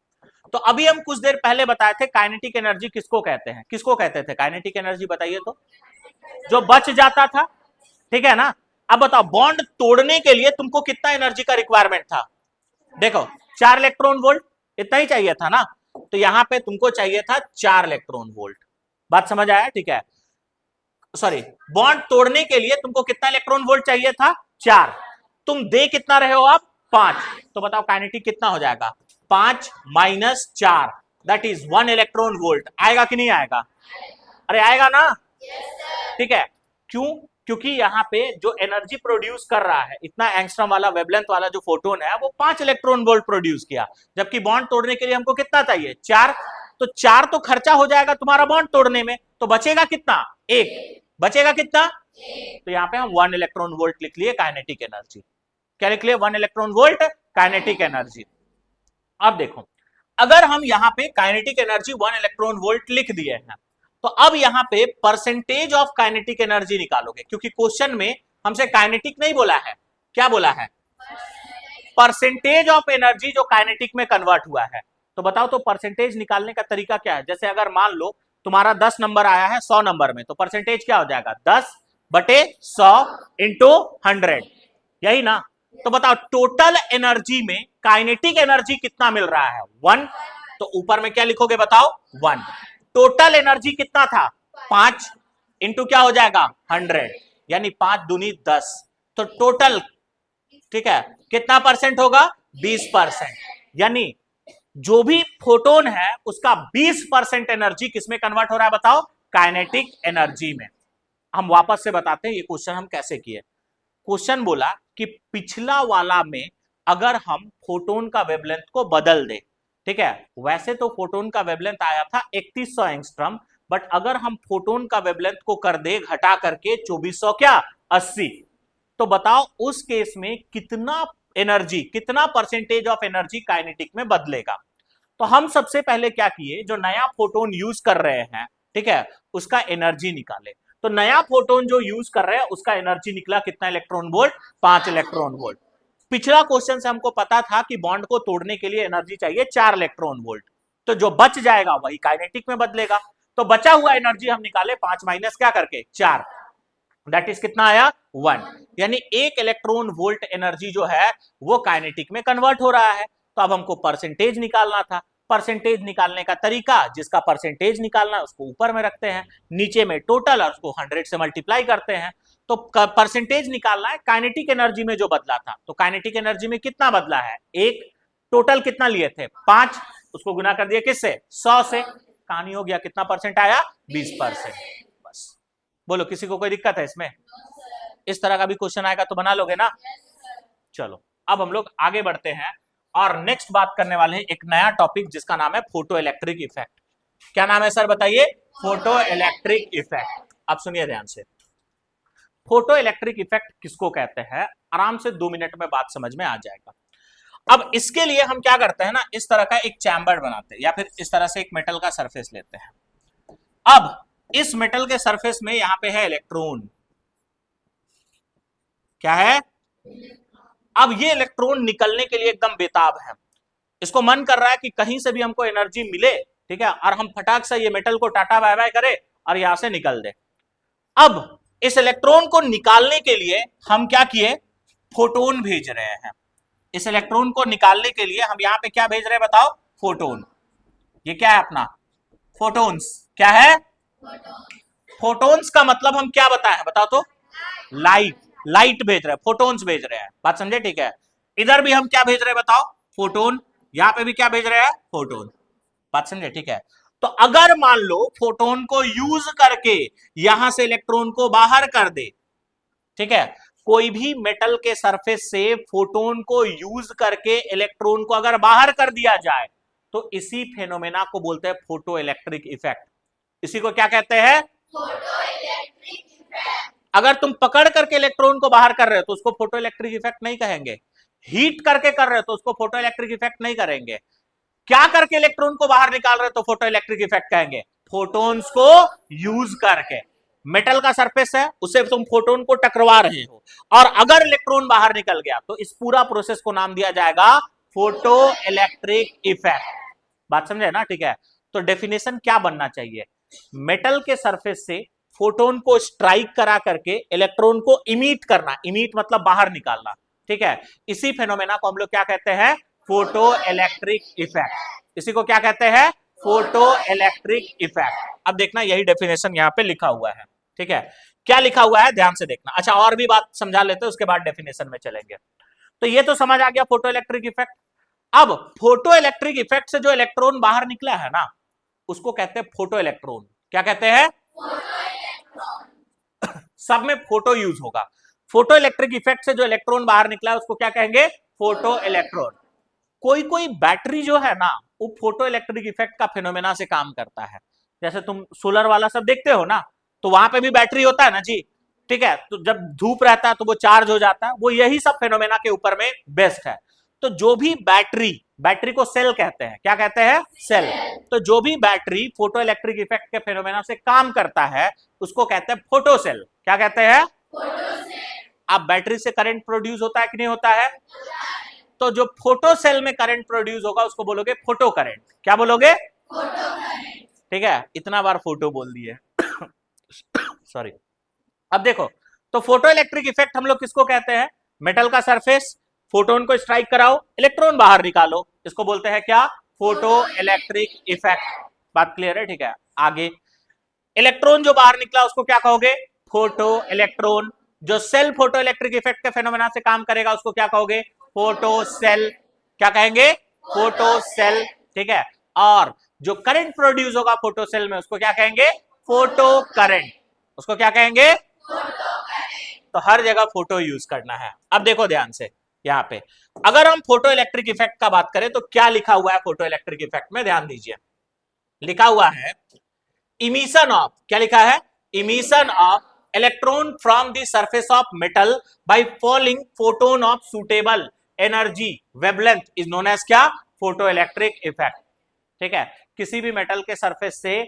तो अभी हम कुछ देर पहले बताए थे काइनेटिक एनर्जी किसको कहते हैं, किसको कहते थे काइनेटिक एनर्जी? बताइए तो। जो बच जाता था, ठीक है ना। अब बताओ बॉन्ड तोड़ने के लिए तुमको कितना एनर्जी का रिक्वायरमेंट था? देखो 4 इलेक्ट्रॉन वोल्ट, इतना ही चाहिए था ना, तो यहां पे तुमको चाहिए था 4 इलेक्ट्रॉन वोल्ट। बात समझ आया? ठीक है, सॉरी, बॉन्ड तोड़ने के लिए तुमको कितना इलेक्ट्रॉन वोल्ट चाहिए था? 4। तुम दे कितना रहे हो आप? 5। तो बताओ काइनेटिक कितना हो जाएगा? 5 minus 4 that is 1 electron volt. आएगा कि नहीं आएगा? अरे आएगा ना? ठीक है, क्यों? क्योंकि यहाँ पे जो एनर्जी प्रोड्यूस कर रहा है, इतना एंगस्ट्रॉम वाला वेवलेंथ वाला जो फोटोन है वो 5 इलेक्ट्रॉन वोल्ट प्रोड्यूस किया, जबकि बॉन्ड तोड़ने के लिए हमको कितना चाहिए? 4। तो 4 तो खर्चा हो जाएगा तुम्हारा बॉन्ड तोड़ने में, तो बचेगा कितना? 1। बचेगा कितना? तो यहाँ पे हम 1 इलेक्ट्रॉन वोल्ट लिख लिए काइनेटिक एनर्जी। क्या लिख लिए? 1 इलेक्ट्रॉन वोल्ट काइनेटिक एनर्जी। अब देखो, अगर हम यहाँ पे काइनेटिक एनर्जी 1 इलेक्ट्रॉन वोल्ट लिख दिए हैं, तो अब यहाँ पे परसेंटेज ऑफ काइनेटिक एनर्जी निकालोगे, क्योंकि क्वेश्चन में हमसे काइनेटिक नहीं बोला है, क्या बोला है? परसेंटेज ऑफ एनर्जी जो काइनेटिक में कन्वर्ट हुआ है। तो बताओ तो परसेंटेज निकालने का तरीका क्या है? जैसे अगर मान लो तुम्हारा 10 नंबर आया है 100 नंबर में, तो परसेंटेज क्या हो जाएगा? 10/100 इंटू 100, यही ना। तो बताओ टोटल एनर्जी में काइनेटिक एनर्जी कितना मिल रहा है? 1। तो ऊपर में क्या लिखोगे बताओ? 1। टोटल एनर्जी कितना था? 5 इंटू क्या हो जाएगा? 100, यानी 5 दूनी 10। तो टोटल, ठीक है, कितना परसेंट होगा? 20%। यानी जो भी फोटोन है उसका 20% एनर्जी किसमें कन्वर्ट हो रहा है बताओ? काइनेटिक एनर्जी में। हम वापस से बताते हैं ये क्वेश्चन हम कैसे किए। क्वेश्चन बोला कि पिछला वाला में अगर हम फोटोन का वेवलेंथ को बदल दे, ठीक है, वैसे तो फोटोन का वेवलेंथ आया था 3100 एंगस्ट्रॉम, बट अगर हम फोटोन का वेवलेंथ को कर दे घटा करके 2400 क्या 80, तो बताओ उस केस में कितना एनर्जी, कितना परसेंटेज ऑफ एनर्जी काइनेटिक में बदलेगा। तो हम सबसे पहले क्या किए, जो नया फोटोन यूज कर रहे हैं, ठीक है, उसका एनर्जी निकाले। तो नया फोटोन जो यूज कर रहे हैं उसका एनर्जी निकला कितना इलेक्ट्रॉन वोल्ट? 5 electron volt. पिछला क्वेश्चन से हमको पता था कि बॉन्ड को तोड़ने के लिए एनर्जी चाहिए 4 इलेक्ट्रॉन वोल्ट, तो जो बच जाएगा वही काइनेटिक में बदलेगा। तो बचा हुआ एनर्जी हम निकाले 5 माइनस क्या करके 4, दैट इज कितना आया? 1। यानी 1 इलेक्ट्रॉन वोल्ट एनर्जी जो है वो काइनेटिक में कन्वर्ट हो रहा है। तो अब हमको परसेंटेज निकालना था। परसेंटेज निकालने का तरीका, जिसका परसेंटेज निकालना है उसको ऊपर में रखते हैं, नीचे में टोटल और उसको 100 से मल्टीप्लाई करते हैं। तो परसेंटेज निकालना है काइनेटिक एनर्जी में जो बदला था। तो काइनेटिक एनर्जी में कितना बदला है? 1। टोटल कितना लिए थे? 5। उसको गुना कर दिया किससे? 100 से। कहानी हो गया, कितना परसेंट आया? 20%। बस बोलो, किसी को कोई दिक्कत है इसमें? इस तरह का भी क्वेश्चन आएगा तो बना लोगे ना? चलो अब हम लोग आगे बढ़ते हैं और नेक्स्ट बात करने वाले हैं एक नया टॉपिक जिसका नाम है फोटो इलेक्ट्रिक इफेक्ट। क्या नाम है सर बताइए? Photo electric effect. अब सुनिए ध्यान से, फोटो इलेक्ट्रिक इफेक्ट किसको कहते हैं, आराम से 2 मिनट में बात समझ में आ जाएगा। अब इसके लिए हम क्या करते हैं ना, इस तरह का एक चैम्बर बनाते हैं या फिर इस तरह से एक मेटल का सरफेस लेते हैं। अब इस मेटल के सरफेस में यहां पे है इलेक्ट्रॉन, क्या है? अब ये इलेक्ट्रॉन निकलने के लिए एकदम बेताब है, इसको मन कर रहा है कि कहीं से भी हमको एनर्जी मिले, ठीक है, और हम फटाक से ये मेटल को टाटा बाय बाय करें और यहां से निकल दे। अब इस इलेक्ट्रॉन को निकालने के लिए हम क्या किए? फोटोन भेज रहे हैं। इस इलेक्ट्रॉन को निकालने के लिए हम यहां पे क्या भेज रहे हैं बताओ? फोटोन। ये क्या है अपना? फोटोन्स। क्या है? फोटोन्स का मतलब हम क्या बताए हैं बताओ तो? लाइट। लाइट भेज रहे हैं, फोटोन्स भेज रहे हैं। बात समझे? ठीक है, इधर भी हम क्या भेज रहे हैं बताओ? फोटोन। यहां पे भी क्या भेज रहे हैं? फोटोन। बात समझे? ठीक है, तो अगर मान लो फोटोन को यूज करके यहां से इलेक्ट्रॉन को बाहर कर दे, ठीक है, कोई भी मेटल के सरफेस से फोटोन को यूज करके इलेक्ट्रॉन को अगर बाहर कर दिया जाए तो इसी फेनोमेना को बोलते हैं फोटो इलेक्ट्रिक इफेक्ट। इसी को क्या कहते हैं? Photo electric effect. अगर तुम पकड़ करके इलेक्ट्रॉन को बाहर कर रहे हो तो उसको फोटो इलेक्ट्रिक इफेक्ट नहीं कहेंगे। हीट करके कर रहे हो तो उसको फोटो इलेक्ट्रिक इफेक्ट नहीं करेंगे। क्या करके इलेक्ट्रॉन को बाहर निकाल रहे हो तो फोटो इलेक्ट्रिक इफेक्ट कहेंगे। फोटोन्स को यूज करके, मेटल का सरफेस है उससे तुम फोटोन को टकरवा रहे हो और अगर इलेक्ट्रॉन बाहर निकल गया तो इस पूरा प्रोसेस को नाम दिया जाएगा फोटो इलेक्ट्रिक इफेक्ट। बात समझे ना, ठीक है। तो डेफिनेशन क्या बनना चाहिए, मेटल के सरफेस से फोटोन को स्ट्राइक करा करके इलेक्ट्रॉन को इमिट करना, इमिट मतलब बाहर निकालना, ठीक है। इसी फेनोमेना को हम लोग क्या कहते हैं, फोटो इलेक्ट्रिक इफेक्ट। इसी को क्या कहते हैं, फोटो इलेक्ट्रिक इफेक्ट। अब देखना यही डेफिनेशन यहां पे लिखा हुआ है, ठीक है। क्या लिखा हुआ है ध्यान से देखना। अच्छा और भी बात समझा लेते हैं उसके बाद डेफिनेशन में चलेंगे। तो ये तो समझ आ गया फोटो इलेक्ट्रिक इफेक्ट। अब फोटो इलेक्ट्रिक इफेक्ट से जो इलेक्ट्रॉन बाहर निकला है ना उसको कहते हैं फोटो इलेक्ट्रॉन। क्या कहते हैं, सब में फोटो यूज होगा। फोटो इलेक्ट्रिक इफेक्ट से जो इलेक्ट्रॉन बाहर निकला है उसको क्या कहेंगे, फोटो इलेक्ट्रॉन। कोई कोई बैटरी जो है ना वो फोटो इलेक्ट्रिक इफेक्ट का फिनोमेना से काम करता है। जैसे तुम सोलर वाला सब देखते हो ना तो वहां पे भी बैटरी होता है ना जी, ठीक है। तो जब धूप रहता है तो वो चार्ज हो जाता है, वो यही सब फिनोमेना के ऊपर में बेस्ड है। तो जो भी बैटरी, बैटरी को सेल कहते हैं, क्या कहते हैं, सेल। तो जो भी बैटरी फोटो इलेक्ट्रिक इफेक्ट के फिनोमेना से काम करता है उसको कहते हैं फोटो सेल। क्या कहते हैं, अब बैटरी से करंट प्रोड्यूस होता है कि नहीं होता है, तो जो फोटो सेल में करंट प्रोड्यूस होगा उसको बोलोगे फोटो करंट। क्या बोलोगे, ठीक है। इतना बार फोटो बोल दिए सॉरी। अब देखो तो फोटो इलेक्ट्रिक इफेक्ट हम लोग किसको कहते हैं, मेटल का सरफेस, फोटोन को स्ट्राइक कराओ, इलेक्ट्रॉन बाहर निकालो, इसको बोलते हैं क्या, फोटो इलेक्ट्रिक इफेक्ट। बात क्लियर है, ठीक है। आगे इलेक्ट्रॉन जो बाहर निकला उसको क्या कहोगे, फोटो इलेक्ट्रॉन। जो सेल फोटो इलेक्ट्रिक इफेक्ट के फेनोमेना से काम करेगा उसको क्या कहोगे, फोटो सेल। क्या कहेंगे, फोटो सेल, ठीक है। और जो करंट प्रोड्यूस होगा फोटो सेल में उसको क्या कहेंगे, फोटो करंट। उसको क्या कहेंगे, तो हर जगह फोटो यूज करना है। अब देखो ध्यान से यहां पे अगर हम फोटो इलेक्ट्रिक इफेक्ट का बात करें तो क्या लिखा हुआ है फोटो इलेक्ट्रिक इफेक्ट में, ध्यान दीजिए। लिखा हुआ है इमिशन ऑफ, क्या लिखा है, emission of electron from the surface of metal by falling photon of suitable energy wavelength is known as क्या, फोटो इलेक्ट्रिक इफेक्ट, ठीक है। किसी भी मेटल के सरफेस से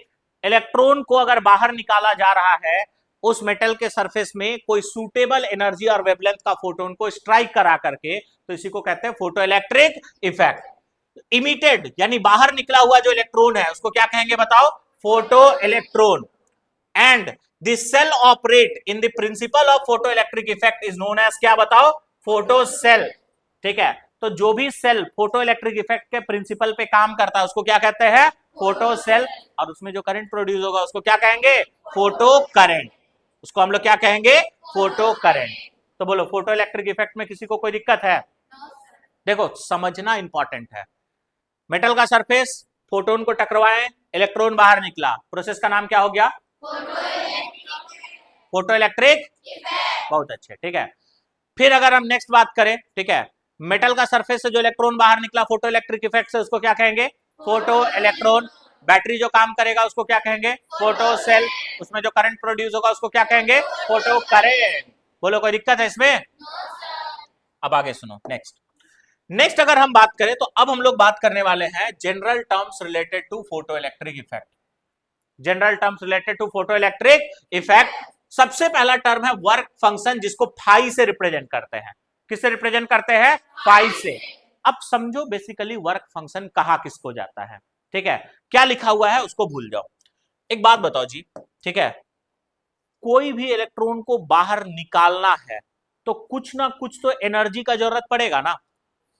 इलेक्ट्रॉन को अगर बाहर निकाला जा रहा है, उस मेटल के सरफेस में कोई सूटेबल एनर्जी और वेवलेंथ का फोटोन को स्ट्राइक करा करके, तो इसी को कहते हैं फोटो इलेक्ट्रिक इफेक्ट। इमिटेड यानी बाहर निकला हुआ जो इलेक्ट्रॉन है उसको क्या कहेंगे बताओ, photoelectron. And the cell operate in the principle of photoelectric effect is known as क्या बताओ, फोटो सेल, ठीक है। तो जो भी सेल फोटो इलेक्ट्रिक इफेक्ट के प्रिंसिपल पे काम करता है उसको क्या कहते हैं, फोटो सेल। और उसमें जो करंट प्रोड्यूस होगा उसको क्या कहेंगे, फोटो करंट। उसको हम लोग क्या कहेंगे, फोटो करंट। तो बोलो फोटो इलेक्ट्रिक इफेक्ट में किसी को कोई दिक्कत है, देखो समझना इंपॉर्टेंट है। मेटल का सरफेस, फोटोन को टकराए, इलेक्ट्रॉन बाहर निकला, प्रोसेस का नाम क्या हो गया, फोटो इलेक्ट्रिक, बहुत अच्छे, ठीक है। फिर अगर हम नेक्स्ट बात करें, ठीक है, मेटल का सरफेस से जो इलेक्ट्रॉन बाहर निकला फोटो इलेक्ट्रिक इफेक्ट से उसको क्या कहेंगे, फोटो इलेक्ट्रॉन। बैटरी जो काम करेगा उसको क्या कहेंगे, फोटो सेल। उसमें जो करंट प्रोड्यूस होगा उसको क्या कहेंगे, फोटो करंट। बोलो कोई दिक्कत है इसमें, अब आगे सुनो। नेक्स्ट अगर हम बात करें तो अब हम लोग बात करने वाले हैं general terms related to photoelectric effect. General terms related to photoelectric effect. सबसे पहला टर्म है वर्क फंक्शन, जिसको फाई से रिप्रेजेंट करते हैं। किससे रिप्रेजेंट करते हैं, फाई से। अब समझो बेसिकली वर्क फंक्शन कहा किसको जाता है, ठीक है। क्या लिखा हुआ है उसको भूल जाओ। एक बात बताओ जी, ठीक है, कोई भी इलेक्ट्रॉन को बाहर निकालना है तो कुछ ना कुछ तो एनर्जी का जरूरत पड़ेगा ना,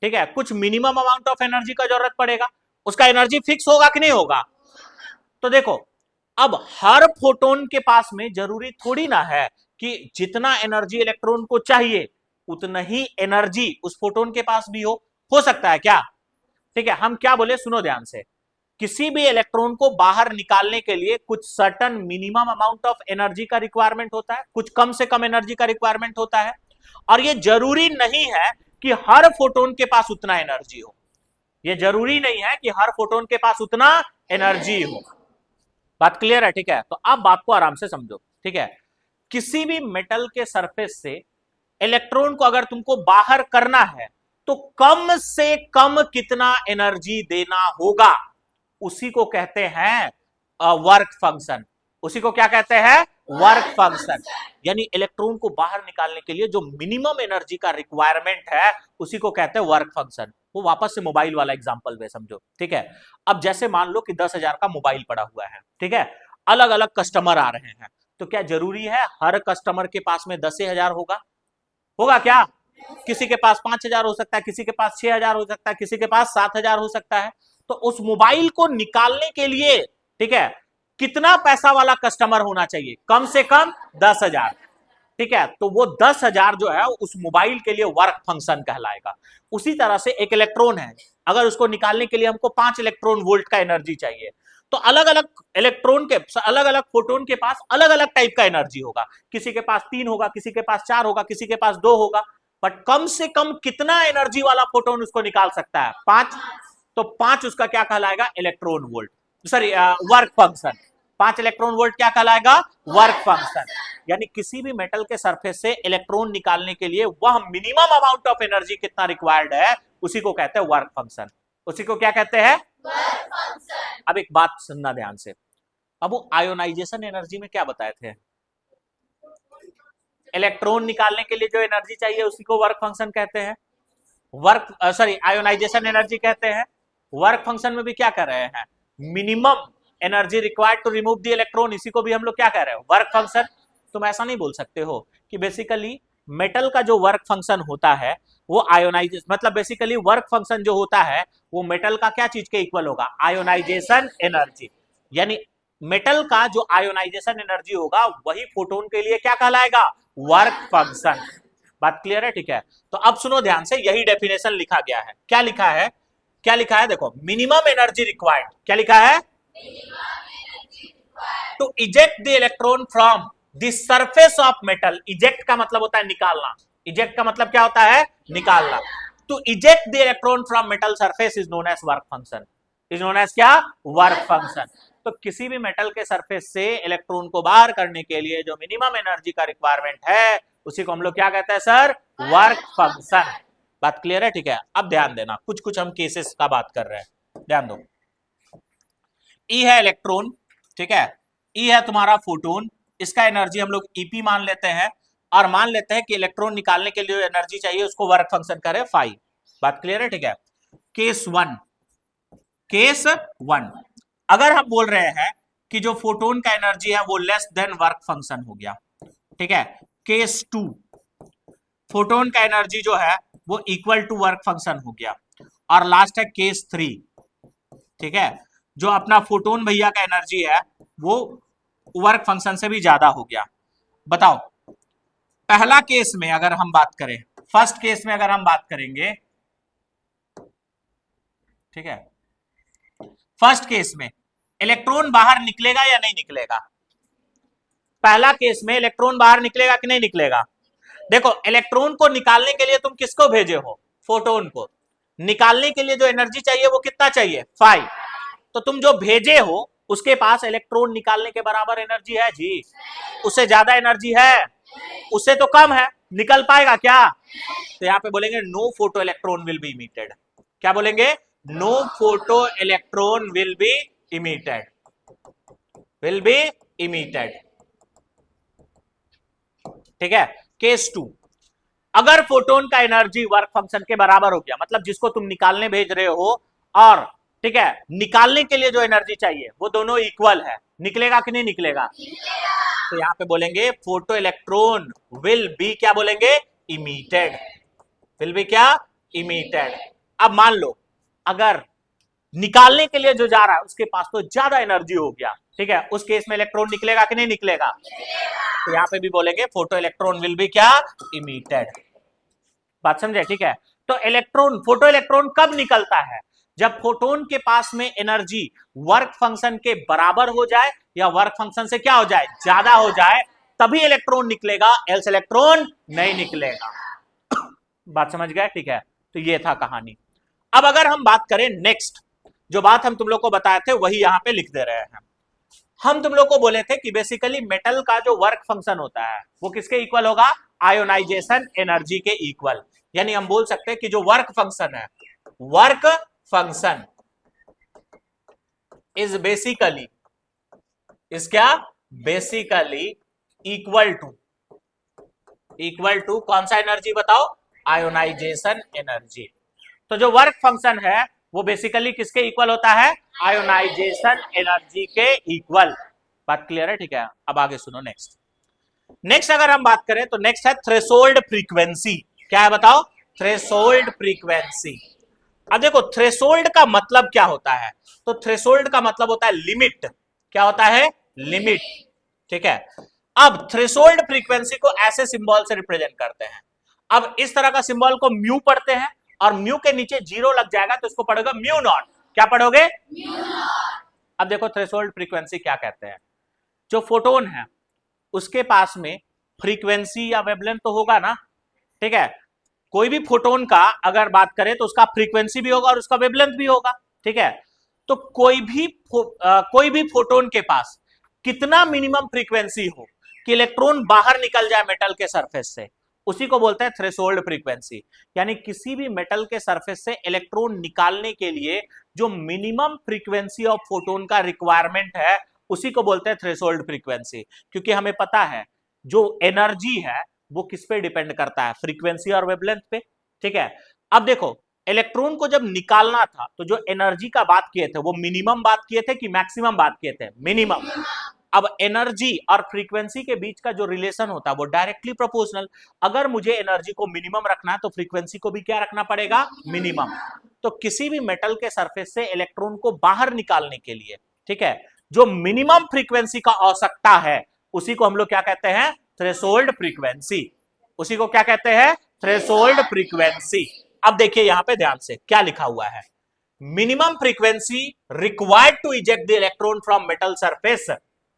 ठीक है। कुछ मिनिमम अमाउंट ऑफ एनर्जी का जरूरत पड़ेगा, उसका एनर्जी फिक्स होगा कि नहीं होगा। तो देखो अब हर फोटोन के पास में जरूरी थोड़ी ना है कि जितना एनर्जी इलेक्ट्रॉन को चाहिए उतना ही एनर्जी उस फोटोन के पास भी हो सकता है क्या, ठीक है। हम क्या बोले सुनो ध्यान से, किसी भी इलेक्ट्रॉन को बाहर निकालने के लिए कुछ certain minimum amount of energy का रिक्वायरमेंट होता है, कुछ कम से कम एनर्जी का रिक्वायरमेंट होता है। और ये जरूरी नहीं है कि हर फोटोन के पास उतना एनर्जी हो, ये जरूरी नहीं है कि हर फोटोन के पास उतना एनर्जी हो। बात क्लियर है, ठीक है। तो आप बात को आराम से समझो, ठीक है। किसी भी मेटल के सरफेस से इलेक्ट्रॉन को अगर तुमको बाहर करना है तो कम से कम कितना एनर्जी देना होगा, उसी को कहते हैं वर्क फंक्शन। उसी को क्या कहते हैं? Work function. यानी इलेक्ट्रॉन को बाहर निकालने के लिए जो मिनिमम एनर्जी का रिक्वायरमेंट है उसी को कहते हैं वर्क फंक्शन। वो वापस से मोबाइल वाला एग्जांपल में समझो, ठीक है। अब जैसे मान लो कि 10,000 का मोबाइल पड़ा हुआ है, ठीक है, अलग अलग कस्टमर आ रहे हैं, तो क्या जरूरी है हर कस्टमर के पास में 10,000 होगा? होगा क्या? किसी के पास 5,000 हो सकता है, किसी के पास 6,000 हो सकता है, किसी के पास 7,000 हो सकता है। तो उस मोबाइल को निकालने के लिए, ठीक है, कितना पैसा वाला कस्टमर होना चाहिए? कम से कम 10,000, ठीक है। तो वो 10,000 जो है उस मोबाइल के लिए वर्क फंक्शन कहलाएगा। उसी तरह से एक इलेक्ट्रॉन है, अगर उसको निकालने के लिए हमको 5 इलेक्ट्रॉन वोल्ट का एनर्जी चाहिए, तो अलग अलग इलेक्ट्रॉन के, अलग अलग फोटोन के पास अलग अलग टाइप का एनर्जी होगा। किसी के पास 3 होगा, किसी के पास 4 होगा, किसी के पास 2 होगा, बट कम से कम कितना एनर्जी वाला फोटोन उसको निकाल सकता है? 5। तो 5 उसका क्या कहलाएगा? Electron volt, sorry work function. 5 electron volt क्या कहलाएगा? Work function. यानी किसी भी मेटल के सरफेस से इलेक्ट्रॉन निकालने के लिए वह मिनिमम अमाउंट ऑफ एनर्जी कितना रिक्वायर्ड है, उसी को कहते हैं वर्क फंक्शन। उसी को क्या कहते हैं? Work function. अब एक बात सुनना ध्यान से। अब वो आयोनाइजेशन एनर्जी में क्या बताए थे? इलेक्ट्रॉन निकालने के लिए जो एनर्जी चाहिए उसी को वर्क फंक्शन कहते हैं, वर्क सॉरी आयोनाइजेशन एनर्जी कहते हैं। वर्क फंक्शन में भी क्या कर रहे हैं? Minimum energy required to remove the electron, इसी को भी हम लोग क्या कह रहे हैं? Work function. तुम ऐसा नहीं बोल सकते हो कि बेसिकली मेटल का जो वर्क फंक्शन होता है वो आयोनाइजेशन, मतलब बेसिकली वर्क फंक्शन जो होता है वो मेटल का क्या चीज के इक्वल होगा? Ionisation energy. यानी मेटल का जो आयोनाइजेशन एनर्जी होगा वही फोटोन के लिए क्या कहलाएगा? Work function. बात क्लियर है? ठीक है। तो अब सुनो ध्यान से, यही डेफिनेशन लिखा गया है। क्या लिखा है? क्या लिखा है? देखो, मिनिमम एनर्जी रिक्वायर्ड, क्या लिखा है? To eject the electron from the surface of metal. Eject का मतलब होता है निकालना। इजेक्ट का मतलब क्या होता है? निकालना। To eject the electron from metal surface is known as work function. Is known as क्या? Work function. तो किसी भी मेटल के सरफेस से इलेक्ट्रॉन को बाहर करने के लिए जो मिनिमम एनर्जी का रिक्वायरमेंट है उसी को हम लोग क्या कहते हैं सर? Work function. बात क्लियर है? ठीक है। अब ध्यान देना, कुछ कुछ हम केसेस का बात कर रहे हैं, ध्यान दो। ई है इलेक्ट्रॉन, ठीक है, ई है तुम्हारा फोटोन, इसका एनर्जी हम लोग ईपी मान लेते हैं और मान लेते हैं कि इलेक्ट्रॉन निकालने के लिए एनर्जी चाहिए उसको वर्क फंक्शन करे 5। बात क्लियर है? ठीक है। केस 1, केस 1 अगर हम बोल रहे हैं कि जो फोटोन का एनर्जी है वो लेस देन वर्क फंक्शन हो गया, ठीक है। केस 2 फोटोन का एनर्जी जो है वो इक्वल टू वर्क फंक्शन हो गया। और लास्ट है केस 3, ठीक है, जो अपना फोटोन भैया का एनर्जी है वो वर्क फंक्शन से भी ज्यादा हो गया। बताओ, पहला केस में अगर हम बात करें, फर्स्ट केस में अगर हम बात करेंगे, ठीक है, फर्स्ट केस में इलेक्ट्रॉन बाहर निकलेगा या नहीं निकलेगा? पहला केस में इलेक्ट्रॉन बाहर निकलेगा कि नहीं निकलेगा? देखो, इलेक्ट्रॉन को निकालने के लिए तुम किसको भेजे हो? फोटोन को। निकालने के लिए जो एनर्जी चाहिए वो कितना चाहिए? 5। तो तुम जो भेजे हो उसके पास इलेक्ट्रॉन निकालने के बराबर एनर्जी है जी? उससे ज्यादा एनर्जी है? उससे तो कम है, निकल पाएगा क्या? तो यहां पे बोलेंगे no photoelectron will be emitted. क्या बोलेंगे? No photoelectron will be emitted, will be emitted, ठीक है। केस 2, अगर फोटोन का एनर्जी वर्क फंक्शन के बराबर हो गया, मतलब जिसको तुम निकालने भेज रहे हो और, ठीक है, निकालने के लिए जो एनर्जी चाहिए वो दोनों इक्वल है, निकलेगा कि नहीं निकलेगा? तो यहां पे बोलेंगे फोटो इलेक्ट्रॉन विल बी, क्या बोलेंगे? इमिटेड, विल बी क्या? इमिटेड। अब मान लो अगर निकालने के लिए जो जा रहा है उसके पास तो ज्यादा एनर्जी हो गया, ठीक है, उस केस में इलेक्ट्रॉन निकलेगा कि नहीं निकलेगा? तो यहां पे भी बोलेंगे फोटो इलेक्ट्रॉन विल बी क्या? इमिटेड। बात समझे? ठीक है। तो इलेक्ट्रॉन, फोटो इलेक्ट्रॉन कब निकलता है? जब फोटोन के पास में एनर्जी वर्क फंक्शन के बराबर हो जाए या वर्क फंक्शन से क्या हो जाए? ज्यादा हो जाए, तभी इलेक्ट्रॉन निकलेगा, एल्स इलेक्ट्रॉन नहीं निकलेगा। बात समझ गए? ठीक है। तो ये था कहानी। अब अगर हम बात करें नेक्स्ट, जो बात हम तुम लोग को बताए थे वही यहां पे लिख दे रहे हैं। हम तुम लोग को बोले थे कि बेसिकली मेटल का जो वर्क फंक्शन होता है वो किसके इक्वल होगा, आयोनाइजेशन एनर्जी के इक्वल। यानी हम बोल सकते हैं कि जो वर्क फंक्शन है, work function is basically, is क्या, बेसिकली इक्वल टू कौन सा एनर्जी बताओ, आयोनाइजेशन एनर्जी। तो जो वर्क फंक्शन है वो बेसिकली किसके इक्वल होता है, आयोनाइजेशन एनर्जी के इक्वल। बात क्लियर है, ठीक है। अब आगे सुनो नेक्स्ट अगर हम बात करें तो नेक्स्ट है थ्रेशोल्ड फ्रीक्वेंसी। क्या है बताओ, थ्रेशोल्ड फ्रीक्वेंसी। अब देखो थ्रेशोल्ड का मतलब क्या होता है, तो थ्रेशोल्ड का मतलब होता है लिमिट। क्या होता है, लिमिट, ठीक है। अब थ्रेशोल्ड फ्रीक्वेंसी को ऐसे सिंबल से रिप्रेजेंट करते हैं। अब इस तरह का सिंबल को म्यू पढ़ते हैं और म्यू के नीचे जीरो लग जाएगा तो इसको पढ़ोगे म्यू नॉट। क्या पढ़ोगे, म्यू नॉट। अब देखो थ्रेशोल्ड फ्रीक्वेंसी क्या कहते हैं, जो फोटोन है उसके पास में फ्रीक्वेंसी या वेवलेंथ तो होगा ना, ठीक है। कोई भी फोटोन का अगर बात करें तो उसका फ्रीक्वेंसी भी होगा और उसका वेवलेंथ भी होगा, ठीक है। तो कोई भी फोटोन के पास कितना मिनिमम फ्रीक्वेंसी हो कि इलेक्ट्रॉन बाहर निकल जाए मेटल के सरफेस से, उसी को बोलते हैं थ्रेशोल्ड फ्रीक्वेंसी। यानी किसी भी मेटल के सरफेस से इलेक्ट्रॉन निकालने के लिए जो मिनिमम फ्रीक्वेंसी ऑफ फोटोन का रिक्वायरमेंट है उसी को बोलते हैं थ्रेशोल्ड फ्रीक्वेंसी। क्योंकि हमें पता है जो एनर्जी है वो किस पे डिपेंड करता है, फ्रीक्वेंसी और वेवलेंथ पे, ठीक है। अब देखो इलेक्ट्रॉन को जब निकालना था तो जो एनर्जी का बात किए थे वो मिनिमम बात किए थे कि मैक्सिमम बात किए थे, मिनिमम। अब एनर्जी और फ्रीक्वेंसी के बीच का जो रिलेशन होता है वो डायरेक्टली प्रोपोर्शनल। अगर मुझे एनर्जी को मिनिमम रखना है तो फ्रीक्वेंसी को भी क्या रखना पड़ेगा, मिनिमम। तो किसी भी मेटल के सरफेस से इलेक्ट्रॉन को बाहर निकालने के लिए, ठीक है, जो मिनिमम फ्रीक्वेंसी का आवश्यकता है उसी को हम लोग क्या कहते हैं, थ्रेशोल्ड फ्रीक्वेंसी। उसी को क्या कहते हैं, थ्रेशोल्ड फ्रीक्वेंसी। अब देखिए यहां पे ध्यान से क्या लिखा हुआ है, minimum frequency required to eject the electron from metal surface,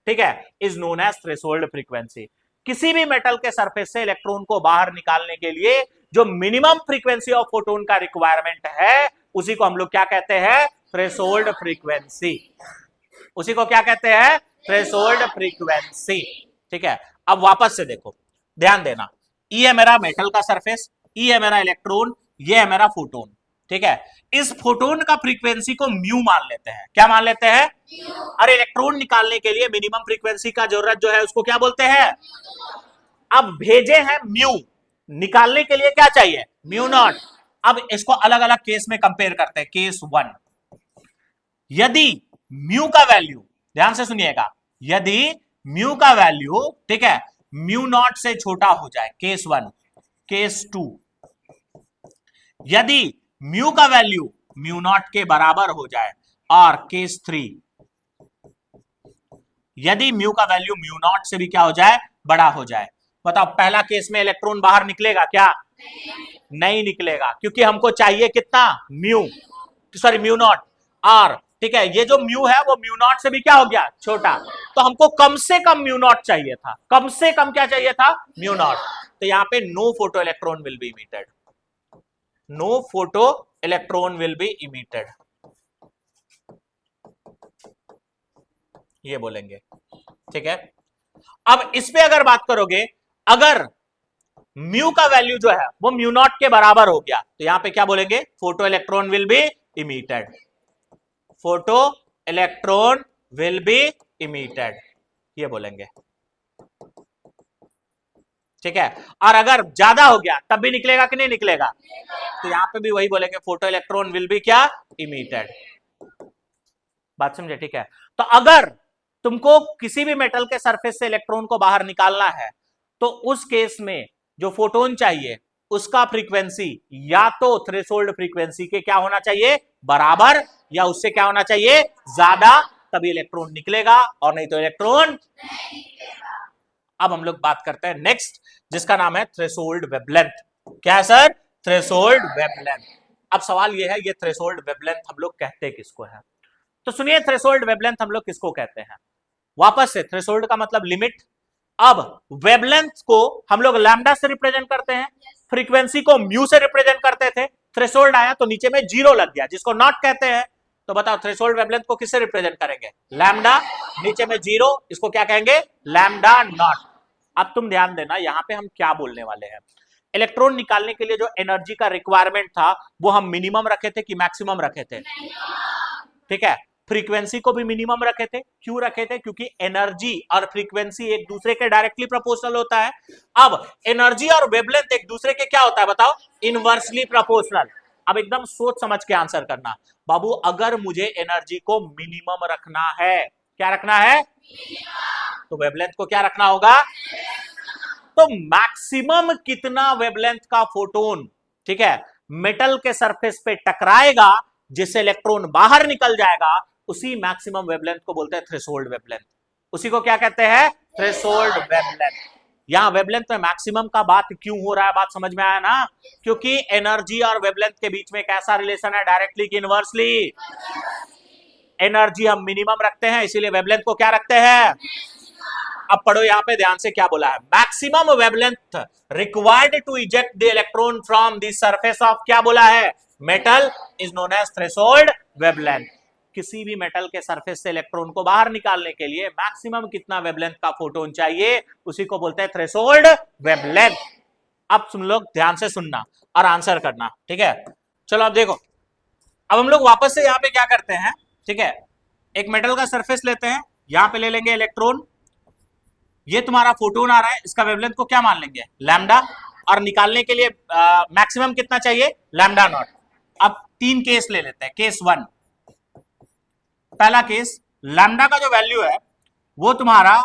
ठीक है, is known as threshold frequency. किसी भी मेटल के सरफेस से इलेक्ट्रॉन को बाहर निकालने के लिए जो मिनिमम फ्रीक्वेंसी ऑफ फोटोन का रिक्वायरमेंट है उसी को हम लोग क्या कहते हैं, थ्रेशोल्ड फ्रीक्वेंसी। उसी को क्या कहते हैं, थ्रेशोल्ड फ्रीक्वेंसी, ठीक है। अब वापस से देखो, ध्यान देना, ई है मेरा मेटल का सरफेस, ई है मेरा इलेक्ट्रॉन, ये है मेरा फोटोन, ठीक है। इस फोटोन का फ्रीक्वेंसी को म्यू मान लेते हैं। क्या मान लेते हैं, अरे इलेक्ट्रॉन निकालने के लिए मिनिमम फ्रीक्वेंसी का जरूरत जो है उसको क्या बोलते हैं, अब भेजे हैं म्यू, निकालने के लिए क्या चाहिए, म्यू नॉट। अब इसको अलग अलग केस में कंपेयर करते हैं। केस 1, यदि म्यू का वैल्यू, ध्यान से सुनिएगा, यदि म्यू का वैल्यू, ठीक है, म्यू नॉट से छोटा हो जाए, केस 1। केस 2, यदि म्यू का वैल्यू म्यू नॉट के बराबर हो जाए, और केस 3, यदि म्यू का वैल्यू म्यू नॉट से भी क्या हो जाए, बड़ा हो जाए। बताओ पहला केस में इलेक्ट्रॉन बाहर निकलेगा क्या, नहीं निकलेगा, क्योंकि हमको चाहिए कितना, म्यू, सॉरी म्यू नॉट। और ठीक है, ये जो म्यू है वो म्यू नॉट से भी क्या हो गया, छोटा। तो हमको कम से कम म्यू नॉट चाहिए था, कम से कम क्या चाहिए था, म्यू नॉट। तो यहां पे no photoelectron will be emitted, no photoelectron will be emitted, ये बोलेंगे, ठीक है। अब इस पे अगर बात करोगे, अगर म्यू का वैल्यू जो है वो म्यू नॉट के बराबर हो गया तो यहां पे क्या बोलेंगे, photo electron will be emitted, photo electron will be emitted, ये बोलेंगे, ठीक है। और अगर ज्यादा हो गया तब भी निकलेगा कि नहीं निकलेगा, तो यहां पे भी वही बोलेंगे, फोटो इलेक्ट्रॉन विल बी क्या, इमिटेड। बात समझे, ठीक है। तो अगर तुमको किसी भी मेटल के सरफेस से इलेक्ट्रॉन को बाहर निकालना है तो उस केस में जो फोटोन चाहिए उसका फ्रीक्वेंसी या तो थ्रेशोल्ड फ्रीक्वेंसी के क्या होना चाहिए, बराबर, या उससे क्या होना चाहिए, ज्यादा, तभी इलेक्ट्रॉन निकलेगा, और नहीं तो इलेक्ट्रॉन नहीं निकलेगा। अब हम लोग बात करते हैं नेक्स्ट, जिसका नाम है थ्रेशोल्ड वेवलेंथ। क्या है सर, थ्रेशोल्ड वेवलेंथ। अब सवाल यह है, ये थ्रेशोल्ड वेवलेंथ हम लोग कहते किसको है, तो सुनिए थ्रेशोल्ड वेवलेंथ हम लोग किसको कहते हैं। वापस से, थ्रेशोल्ड का मतलब लिमिट। अब वेवलेंथ को हम लोग लैम्डा से रिप्रेजेंट करते हैं, फ्रीक्वेंसी को म्यू से रिप्रेजेंट करते थे, थ्रेशोल्ड आया तो नीचे में जीरो लग गया जिसको नॉट कहते हैं। तो बताओ थ्रेशोल्ड वेवलेंथ को किससे रिप्रेजेंट करेंगे, लैम्डा। नीचे में 0, इसको क्या कहेंगे, लैम्डा नॉट। अब तुम ध्यान देना यहां पे हम क्या बोलने वाले हैं। इलेक्ट्रॉन निकालने के लिए जो एनर्जी का रिक्वायरमेंट था वो हम मिनिमम रखे थे कि मैक्सिमम रखे थे, ठीक है। फ्रीक्वेंसी को भी मिनिमम रखे थे, क्यों रखे थे, क्योंकि एनर्जी और फ्रीक्वेंसी एक दूसरे के डायरेक्टली प्रोपोर्शनल होता है। अब एनर्जी और वेवलेंथ एक दूसरे के क्या होता है बताओ, इनवर्सली प्रोपोर्शनल। अब एकदम सोच समझ के आंसर करना बाबू, अगर मुझे एनर्जी को मिनिमम रखना है, क्या रखना है, तो वेवलेंथ को क्या रखना होगा, तो मैक्सिमम कितना वेवलेंथ का फोटोन, ठीक है, मेटल के सरफेस पे टकराएगा जिससे इलेक्ट्रॉन बाहर निकल जाएगा, उसी मैक्सिमम वेवलेंथ को बोलते हैं थ्रेशोल्ड वेवलेंथ। उसी को क्या कहते हैं, थ्रेशोल्ड वेवलेंथ। यहां वेवलेंथ में मैक्सिमम का बात क्यों हो रहा है, बात समझ में आया ना, क्योंकि एनर्जी और वेवलेंथ के बीच में कैसा रिलेशन है, डायरेक्टली कि इनवर्सली। एनर्जी हम मिनिमम रखते हैं, इसीलिए वेवलेंथ को क्या रखते हैं। अब पढ़ो यहां पे ध्यान से क्या बोला है, maximum wavelength required to eject the electron from the surface of, क्या बोला है, metal is known as threshold wavelength. किसी भी मेटल के सरफेस से इलेक्ट्रॉन को बाहर निकालने के लिए मैक्सिमम कितना वेवलेंथ का फोटोन चाहिए, उसी को बोलते हैं थ्रेशोल्ड वेवलेंथ। अब तुम लोग ध्यान से सुनना और आंसर करना, ठीक है। चलो अब देखो, अब हम लोग वापस से यहाँ पे क्या करते हैं, ठीक है, एक मेटल का सरफेस लेते हैं, यहां पे ले लेंगे इलेक्ट्रॉन, ये तुम्हारा फोटोन आ रहा है, इसका वेवलेंथ को क्या मान लेंगे, लैम्डा, और निकालने के लिए मैक्सिमम कितना चाहिए, लैम्डा नॉट। अब 3 केस ले लेते हैं। केस 1, पहला केस, लैम्डा का जो वैल्यू है वो तुम्हारा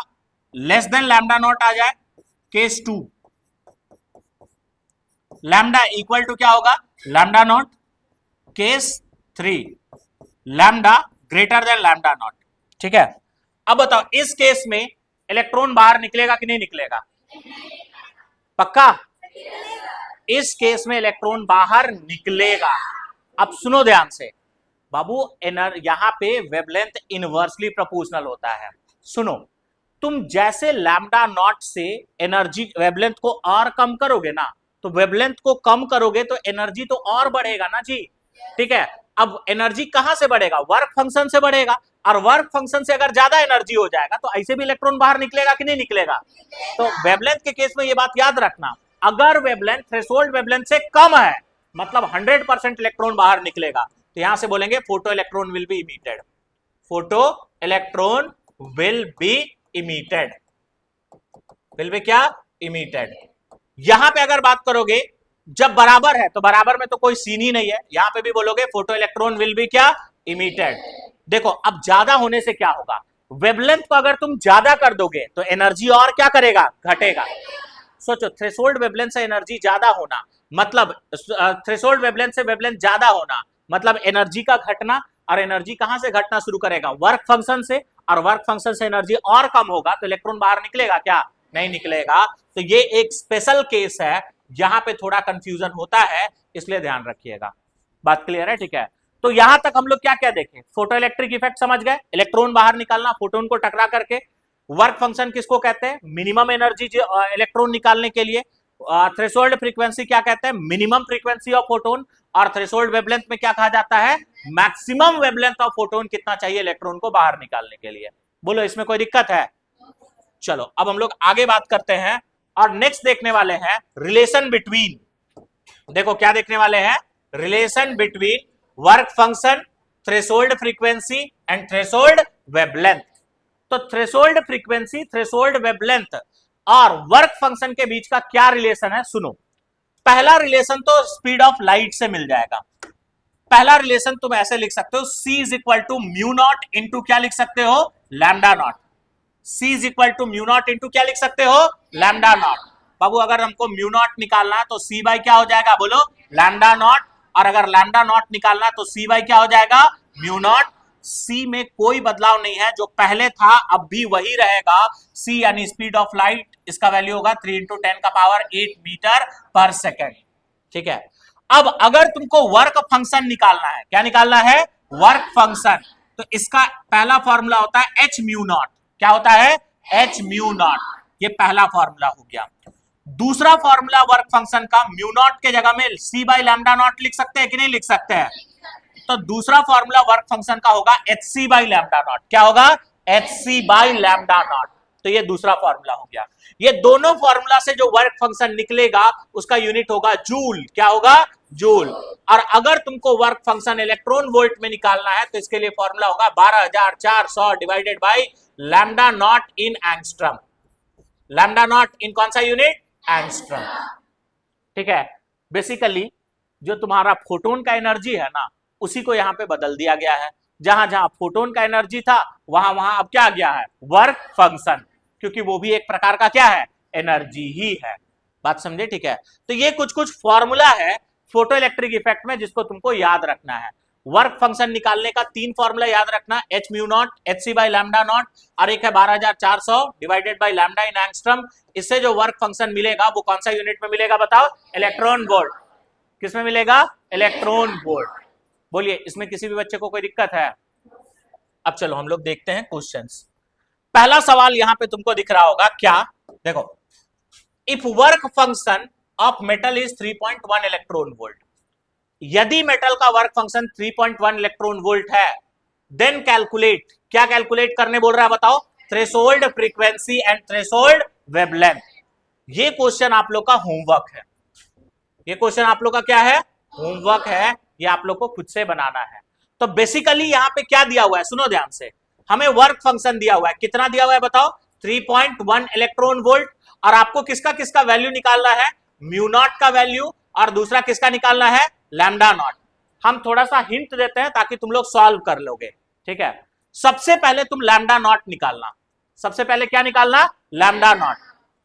लेस देन लैम्डा नॉट आ जाए। केस 2, लैम्डा इक्वल टू क्या होगा, lambda naught. Case 3, lambda greater than lambda naught, ठीक है। अब बताओ इस केस में इलेक्ट्रॉन बाहर निकलेगा कि नहीं निकलेगा, पक्का, इस केस में इलेक्ट्रॉन बाहर निकलेगा। अब सुनो ध्यान से बाबू, यहां पे वेवलेंथ इनवर्सली प्रोपोर्शनल होता है। सुनो, तुम जैसे लैम्डा नॉट से एनर्जी वेवलेंथ को और कम करोगे ना, तो वेवलेंथ को कम करोगे तो एनर्जी तो और बढ़ेगा ना जी, ठीक है। अब एनर्जी कहां से बढ़ेगा, वर्क फंक्शन से बढ़ेगा, और वर्क फंक्शन से अगर ज्यादा एनर्जी हो जाएगा तो ऐसे भी इलेक्ट्रॉन बाहर निकलेगा कि नहीं निकलेगा। तो वेवलेंथ के केस में ये बात याद रखना, अगर वेवलेंथ थ्रेशोल्ड वेवलेंथ से कम है मतलब 100% इलेक्ट्रॉन बाहर निकलेगा, तो यहां से बोलेंगे photo electron will be emitted, photo electron will be emitted, will B क्या, इमिटेड। यहां पे अगर बात करोगे जब बराबर है, तो बराबर में तो कोई सीन ही नहीं है, यहां पे भी बोलोगे फोटो इलेक्ट्रॉन विल बी क्या, इमिटेड। देखो अब ज्यादा होने से क्या होगा, वेवलेंथ को अगर तुम ज्यादा कर दोगे तो एनर्जी और क्या करेगा, घटेगा। सोचो, थ्रेशोल्ड वेवलेंथ से एनर्जी ज्यादा होना मतलब थ्रेशोल्ड वेवलेंथ से वेवलेंथ ज्यादा होना मतलब एनर्जी का घटना, और एनर्जी कहां से घटना शुरू करेगा, वर्क फंक्शन से, और वर्क फंक्शन से एनर्जी और कम होगा तो इलेक्ट्रॉन बाहर निकलेगा क्या, नहीं निकलेगा। तो ये एक स्पेशल केस है, यहां पे थोड़ा कंफ्यूजन होता है, इसलिए ध्यान रखिएगा। बात क्लियर है, ठीक है। तो यहां तक हम लोग क्या क्या देखें, फोटो इलेक्ट्रिक इफेक्ट समझ गए, इलेक्ट्रॉन बाहर निकालना फोटोन को टकरा करके। वर्क फंक्शन किसको कहते हैं, मिनिमम एनर्जी इलेक्ट्रॉन निकालने के लिए। थ्रेशोल्ड फ्रीक्वेंसी क्या कहते हैं, मिनिमम फ्रीक्वेंसी ऑफ फोटोन। और थ्रेशोल्ड वेवलेंथ में क्या कहा जाता है, मैक्सिमम वेवलेंथ ऑफ फोटोन कितना चाहिए इलेक्ट्रॉन को बाहर निकालने के लिए। बोलो इसमें कोई दिक्कत है। चलो अब हम लोग आगे बात करते हैं और नेक्स्ट देखने वाले हैं रिलेशन बिटवीन, देखो क्या देखने वाले हैं, relation between work function, threshold frequency and threshold wavelength. तो थ्रेशोल्ड फ्रीक्वेंसी, थ्रेशोल्ड वेवलेंथ और वर्क फंक्शन के बीच का क्या रिलेशन है, सुनो। पहला रिलेशन तो स्पीड ऑफ लाइट से मिल जाएगा। पहला रिलेशन तुम ऐसे लिख सकते हो, C is equal to mu nought into क्या लिख सकते हो, lambda nought. C is equal to mu nought into क्या लिख सकते हो, लैम्डा नॉट। बाबू अगर हमको म्यू नॉट निकालना है तो C बाई क्या हो जाएगा, बोलो लैम्डा नॉट। और अगर लैम्डा नॉट निकालना तो C बाई क्या हो जाएगा, म्यू नॉट। C में कोई बदलाव नहीं है, जो पहले था अब भी वही रहेगा। C यानी स्पीड ऑफ लाइट, इसका वैल्यू होगा 3 × 10⁸ मीटर पर सेकेंड, ठीक है। अब अगर तुमको वर्क फंक्शन निकालना है, क्या निकालना है, वर्क फंक्शन, तो इसका पहला फॉर्मूला होता है h म्यू नॉट। क्या होता है, h म्यू नॉट, ये पहला फॉर्मूला हो गया। दूसरा फॉर्मूला वर्क फंक्शन का, म्यू नॉट के जगह में C बाई लैम्डा नॉट लिख सकते हैं कि नहीं लिख सकते हैं। तो दूसरा फॉर्मूला वर्क फंक्शन का होगा hc बाई लैम्डा नॉट। क्या होगा, hc/λ0। तो ये दूसरा फॉर्मूला हो गया। ये दोनों फॉर्मूला से जो वर्क फंक्शन निकलेगा उसका यूनिट होगा जूल। क्या होगा? जूल। और अगर तुमको वर्क फंक्शन इलेक्ट्रॉन वोल्ट में निकालना है तो इसके लिए फॉर्मूला होगा 12400 divided by lambda not in angstrom. Lambda not in कौन सा यूनिट? एंगस्ट्रम। ठीक है। बेसिकली जो तुम्हारा फोटोन का एनर्जी है ना, उसी को यहां पे बदल दिया गया है। जहां जहां फोटोन का एनर्जी था वहां वहां अब क्या आ गया है? वर्क फंक्शन, क्योंकि वो भी एक प्रकार का क्या है? एनर्जी ही है। बात समझे? ठीक है। तो ये कुछ कुछ फॉर्मूला है फोटो इलेक्ट्रिक इफेक्ट में जिसको तुमको याद रखना है। वर्क फंक्शन निकालने का 3 फॉर्मूला याद रखना, एच म्यू नॉट, hc/λ0, और एक है 12400 divided by lambda in angstrom. इससे जो वर्क फंक्शन मिलेगा वो कौन सा यूनिट में मिलेगा बताओ? Electron volt. किसमें मिलेगा? Electron volt. बोलिए, इसमें किसी भी बच्चे को कोई दिक्कत है? अब चलो हम लोग देखते हैं क्वेश्चंस। पहला सवाल यहां पे तुमको दिख रहा होगा, क्या? देखो, if work function of metal is 3.1 electron volt, यदि मेटल का वर्क फंक्शन 3.1 इलेक्ट्रॉन वोल्ट है, देन कैलकुलेट। क्या कैलकुलेट करने बोल रहा है बताओ? Threshold frequency and threshold wavelength. ये क्वेश्चन आप लोग का होमवर्क है। ये क्वेश्चन आप लोग का क्या है? होमवर्क है। ये आप लोग को खुद से बनाना है। तो बेसिकली यहां पे क्या दिया हुआ है, सुनो ध्यान से। हमें वर्क फंक्शन दिया हुआ है, कितना दिया हुआ है बताओ? 3.1 इलेक्ट्रॉन वोल्ट। और आपको किसका किसका वैल्यू निकालना है? म्यू नॉट का वैल्यू, और दूसरा किसका निकालना है? Lambda naught. हम थोड़ा सा हिंट देते हैं ताकि तुम लोग सॉल्व कर लोगे। ठीक है। सबसे पहले तुम लैम्डा नॉट निकालना। सबसे पहले क्या निकालना? Lambda nought.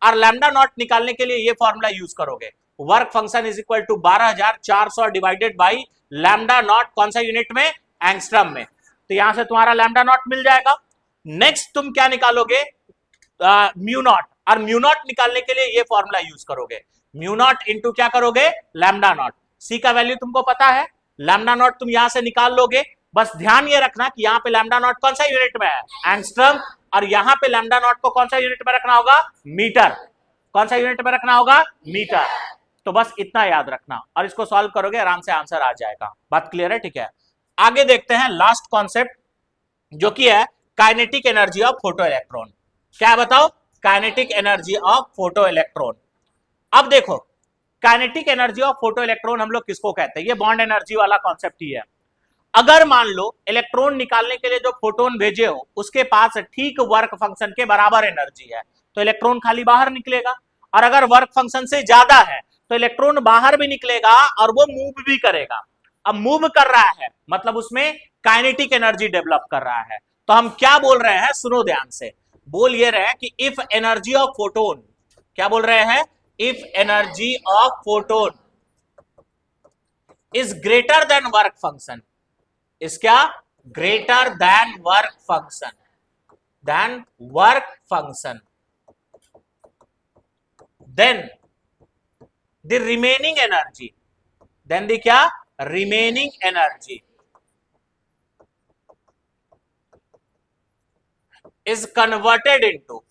और लैम्डा नॉट निकालने के लिए ये फॉर्मूला यूज करोगे, work function is equal to 12400 divided by lambda nought, कौन सा यूनिट में? एंगस्ट्रम में। तो यहां से तुम्हारा लैम्डा नॉट मिल जाएगा। नेक्स्ट तुम क्या निकालोगे? Mu naught. और म्यू नॉट निकालने के लिए ये फॉर्मूला यूज करोगे, म्यू नॉट इंटू क्या करोगे? Lambda naught. सी का वैल्यू तुमको पता है, लैम्डा नॉट तुम यहां से निकाल लोगे। बस ध्यान ये रखना कि यहां पे लैम्डा नॉट कौन सा यूनिट में है? एंगस्ट्रम। और यहां पे लैम्डा नॉट को कौन सा यूनिट में रखना होगा? मीटर। कौन सा यूनिट में रखना होगा? मीटर। तो बस इतना याद रखना, और इसको सॉल्व करोगे आराम से आंसर आ जाएगा। बात क्लियर है? ठीक है। आगे देखते हैं लास्ट कॉन्सेप्ट, जो कि है kinetic energy of photo electron. क्या बताओ? Kinetic energy of photo electron. अब देखो, kinetic energy of photo electron हम लोग किसको कहते हैं? ये बॉन्ड एनर्जी वाला कॉन्सेप्ट ही है। अगर मान लो इलेक्ट्रॉन निकालने के लिए जो फोटोन भेजे हो उसके पास ठीक वर्क फंक्शन के बराबर एनर्जी है, तो इलेक्ट्रॉन खाली बाहर निकलेगा। और अगर वर्क फंक्शन से ज्यादा है तो इलेक्ट्रॉन बाहर भी निकलेगा और वो मूव भी करेगा। अब मूव कर रहा है मतलब उसमें काइनेटिक एनर्जी डेवलप कर रहा है। तो हम क्या बोल रहे हैं, सुनो ध्यान से। बोल ये रहे हैं कि इफ एनर्जी ऑफ फोटोन, क्या बोल रहे हैं? If energy of photon is greater than work function, is क्या? Greater than work function, then work function, then the remaining energy, then the क्या? Remaining energy is converted into,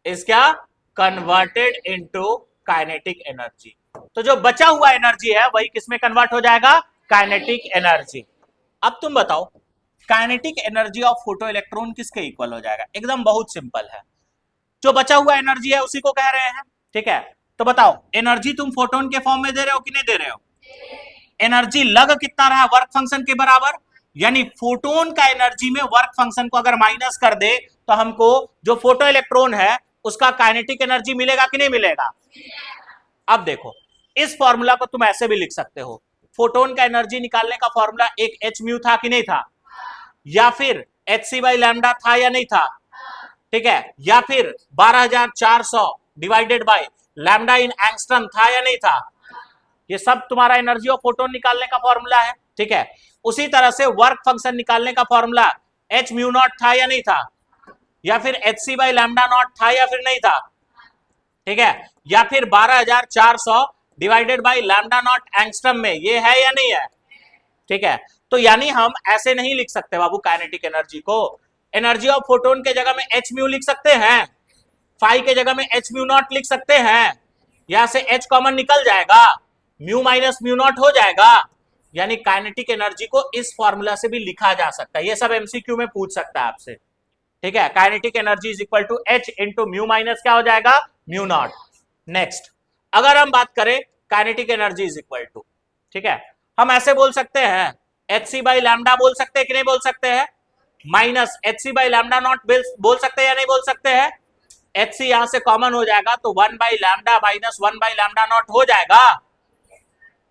is क्या? Converted into kinetic energy. तो जो बचा हुआ एनर्जी है वही किसमें कन्वर्ट हो जाएगा? Kinetic energy. अब तुम बताओ, kinetic energy of photo electron किसके इक्वल हो जाएगा? एकदम बहुत सिंपल है, जो बचा हुआ एनर्जी है उसी को कह रहे हैं। ठीक है। तो बताओ, एनर्जी तुम फोटोन के फॉर्म में दे रहे हो कि नहीं दे रहे हो? एनर्जी लग कितना रहा? वर्क फंक्शन के बराबर। यानी फोटोन का एनर्जी में वर्क फंक्शन को अगर माइनस कर दे तो हमको जो फोटो इलेक्ट्रॉन है उसका काइनेटिक एनर्जी मिलेगा कि नहीं मिलेगा? अब देखो, इस फॉर्मूला को तुम ऐसे भी लिख सकते हो, फोटोन का एनर्जी निकालने का फॉर्मूला एक एच म्यू था कि नहीं था, या फिर hc/λ था या नहीं था? ठीक है। या फिर 12400 divided by lambda in angstrom था या नहीं था? ये सब तुम्हारा एनर्जी ऑफ फोटोन निकालने का फॉर्मूला है। ठीक है। उसी तरह से वर्क फंक्शन निकालने का फॉर्मूला h म्यू नॉट था या नहीं था, या फिर hc/λ0 था या फिर नहीं था? ठीक है। या फिर 12400 divided by lambda not angstrom में, ये है या नहीं है? ठीक है। तो यानी हम ऐसे नहीं लिख सकते बाबू काइनेटिक एनर्जी को। एनर्जी ऑफ फोटोन के जगह में h म्यू लिख सकते हैं, फाई के जगह में h म्यू नॉट लिख सकते हैं। यहां से h कॉमन निकल जाएगा, म्यू माइनस म्यू नॉट हो जाएगा। यानी काइनेटिक एनर्जी को इस फॉर्मूला से भी लिखा जा सकता है, ये सब एमसीक्यू में पूछ सकता है आपसे, ठीक है। Kinetic energy is equal to H into mu minus क्या हो जाएगा, म्यू नॉट। नेक्स्ट, अगर हम बात करें kinetic energy is equal to, ठीक है, हम ऐसे बोल सकते हैं एच सी बाई लैम्डा बोल सकते हैं कि नहीं बोल सकते हैं, minus H C by lambda nought बोल सकते हैं या नहीं बोल सकते हैं। एच सी यहां से कॉमन हो जाएगा तो 1 by lambda minus 1 by lambda not हो जाएगा।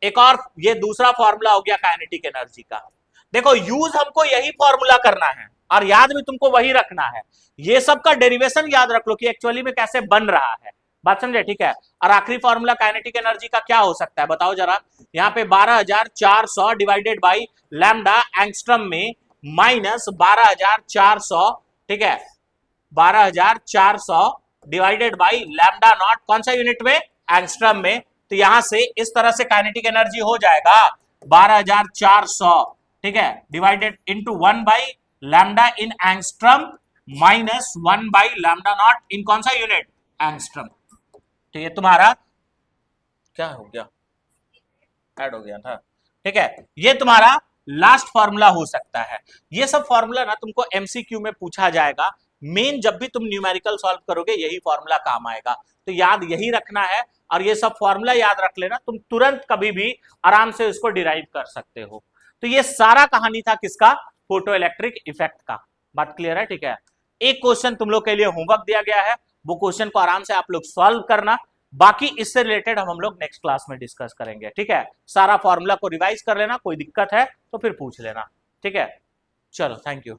एक और ये दूसरा फॉर्मूला हो गया काइनेटिक एनर्जी का। देखो यूज हमको यही फॉर्मूला करना है और याद भी तुमको वही रखना है, ये सब का डेरिवेशन याद रख लो कि एक्चुअली में कैसे बन रहा है, बात समझे, ठीक है। और आखिरी फॉर्मूला काइनेटिक एनर्जी का क्या हो सकता है बताओ जरा, यहाँ पे 12,400 डिवाइडेड बाई लैम्डा एंगस्ट्रम में माइनस 12,400, ठीक है, 12,400 डिवाइडेड बाई लैम्डा नॉट कौन सा यूनिट में, एंगस्ट्रम में। तो यहां से इस तरह से काइनेटिक एनर्जी हो जाएगा 12,400, ठीक है, divided into 1 by lambda in angstrom minus 1 by lambda not in कौन सा यूनिट, एंगस्ट्रम। तो ये तुम्हारा क्या हो गया, ऐड हो गया था, ठीक है, ये तुम्हारा लास्ट फॉर्मूला हो सकता है। ये सब फॉर्मूला ना तुमको एमसीक्यू में पूछा जाएगा, मेन जब भी तुम न्यूमेरिकल सॉल्व करोगे यही फॉर्मूला काम आएगा, तो याद यही रखना है। और ये सब फॉर्मूला याद रख लेना, तुम तुरंत कभी भी आराम से इसको डिराइव कर सकते हो। तो ये सारा कहानी था किसका, फोटो इलेक्ट्रिक इफेक्ट का, बात क्लियर है, ठीक है। एक क्वेश्चन तुम लोग के लिए होमवर्क दिया गया है, वो क्वेश्चन को आराम से आप लोग सॉल्व करना, बाकी इससे रिलेटेड हम लोग नेक्स्ट क्लास में डिस्कस करेंगे, ठीक है। सारा फॉर्मूला को रिवाइज कर लेना, कोई दिक्कत है तो फिर पूछ लेना, ठीक है। चलो थैंक यू।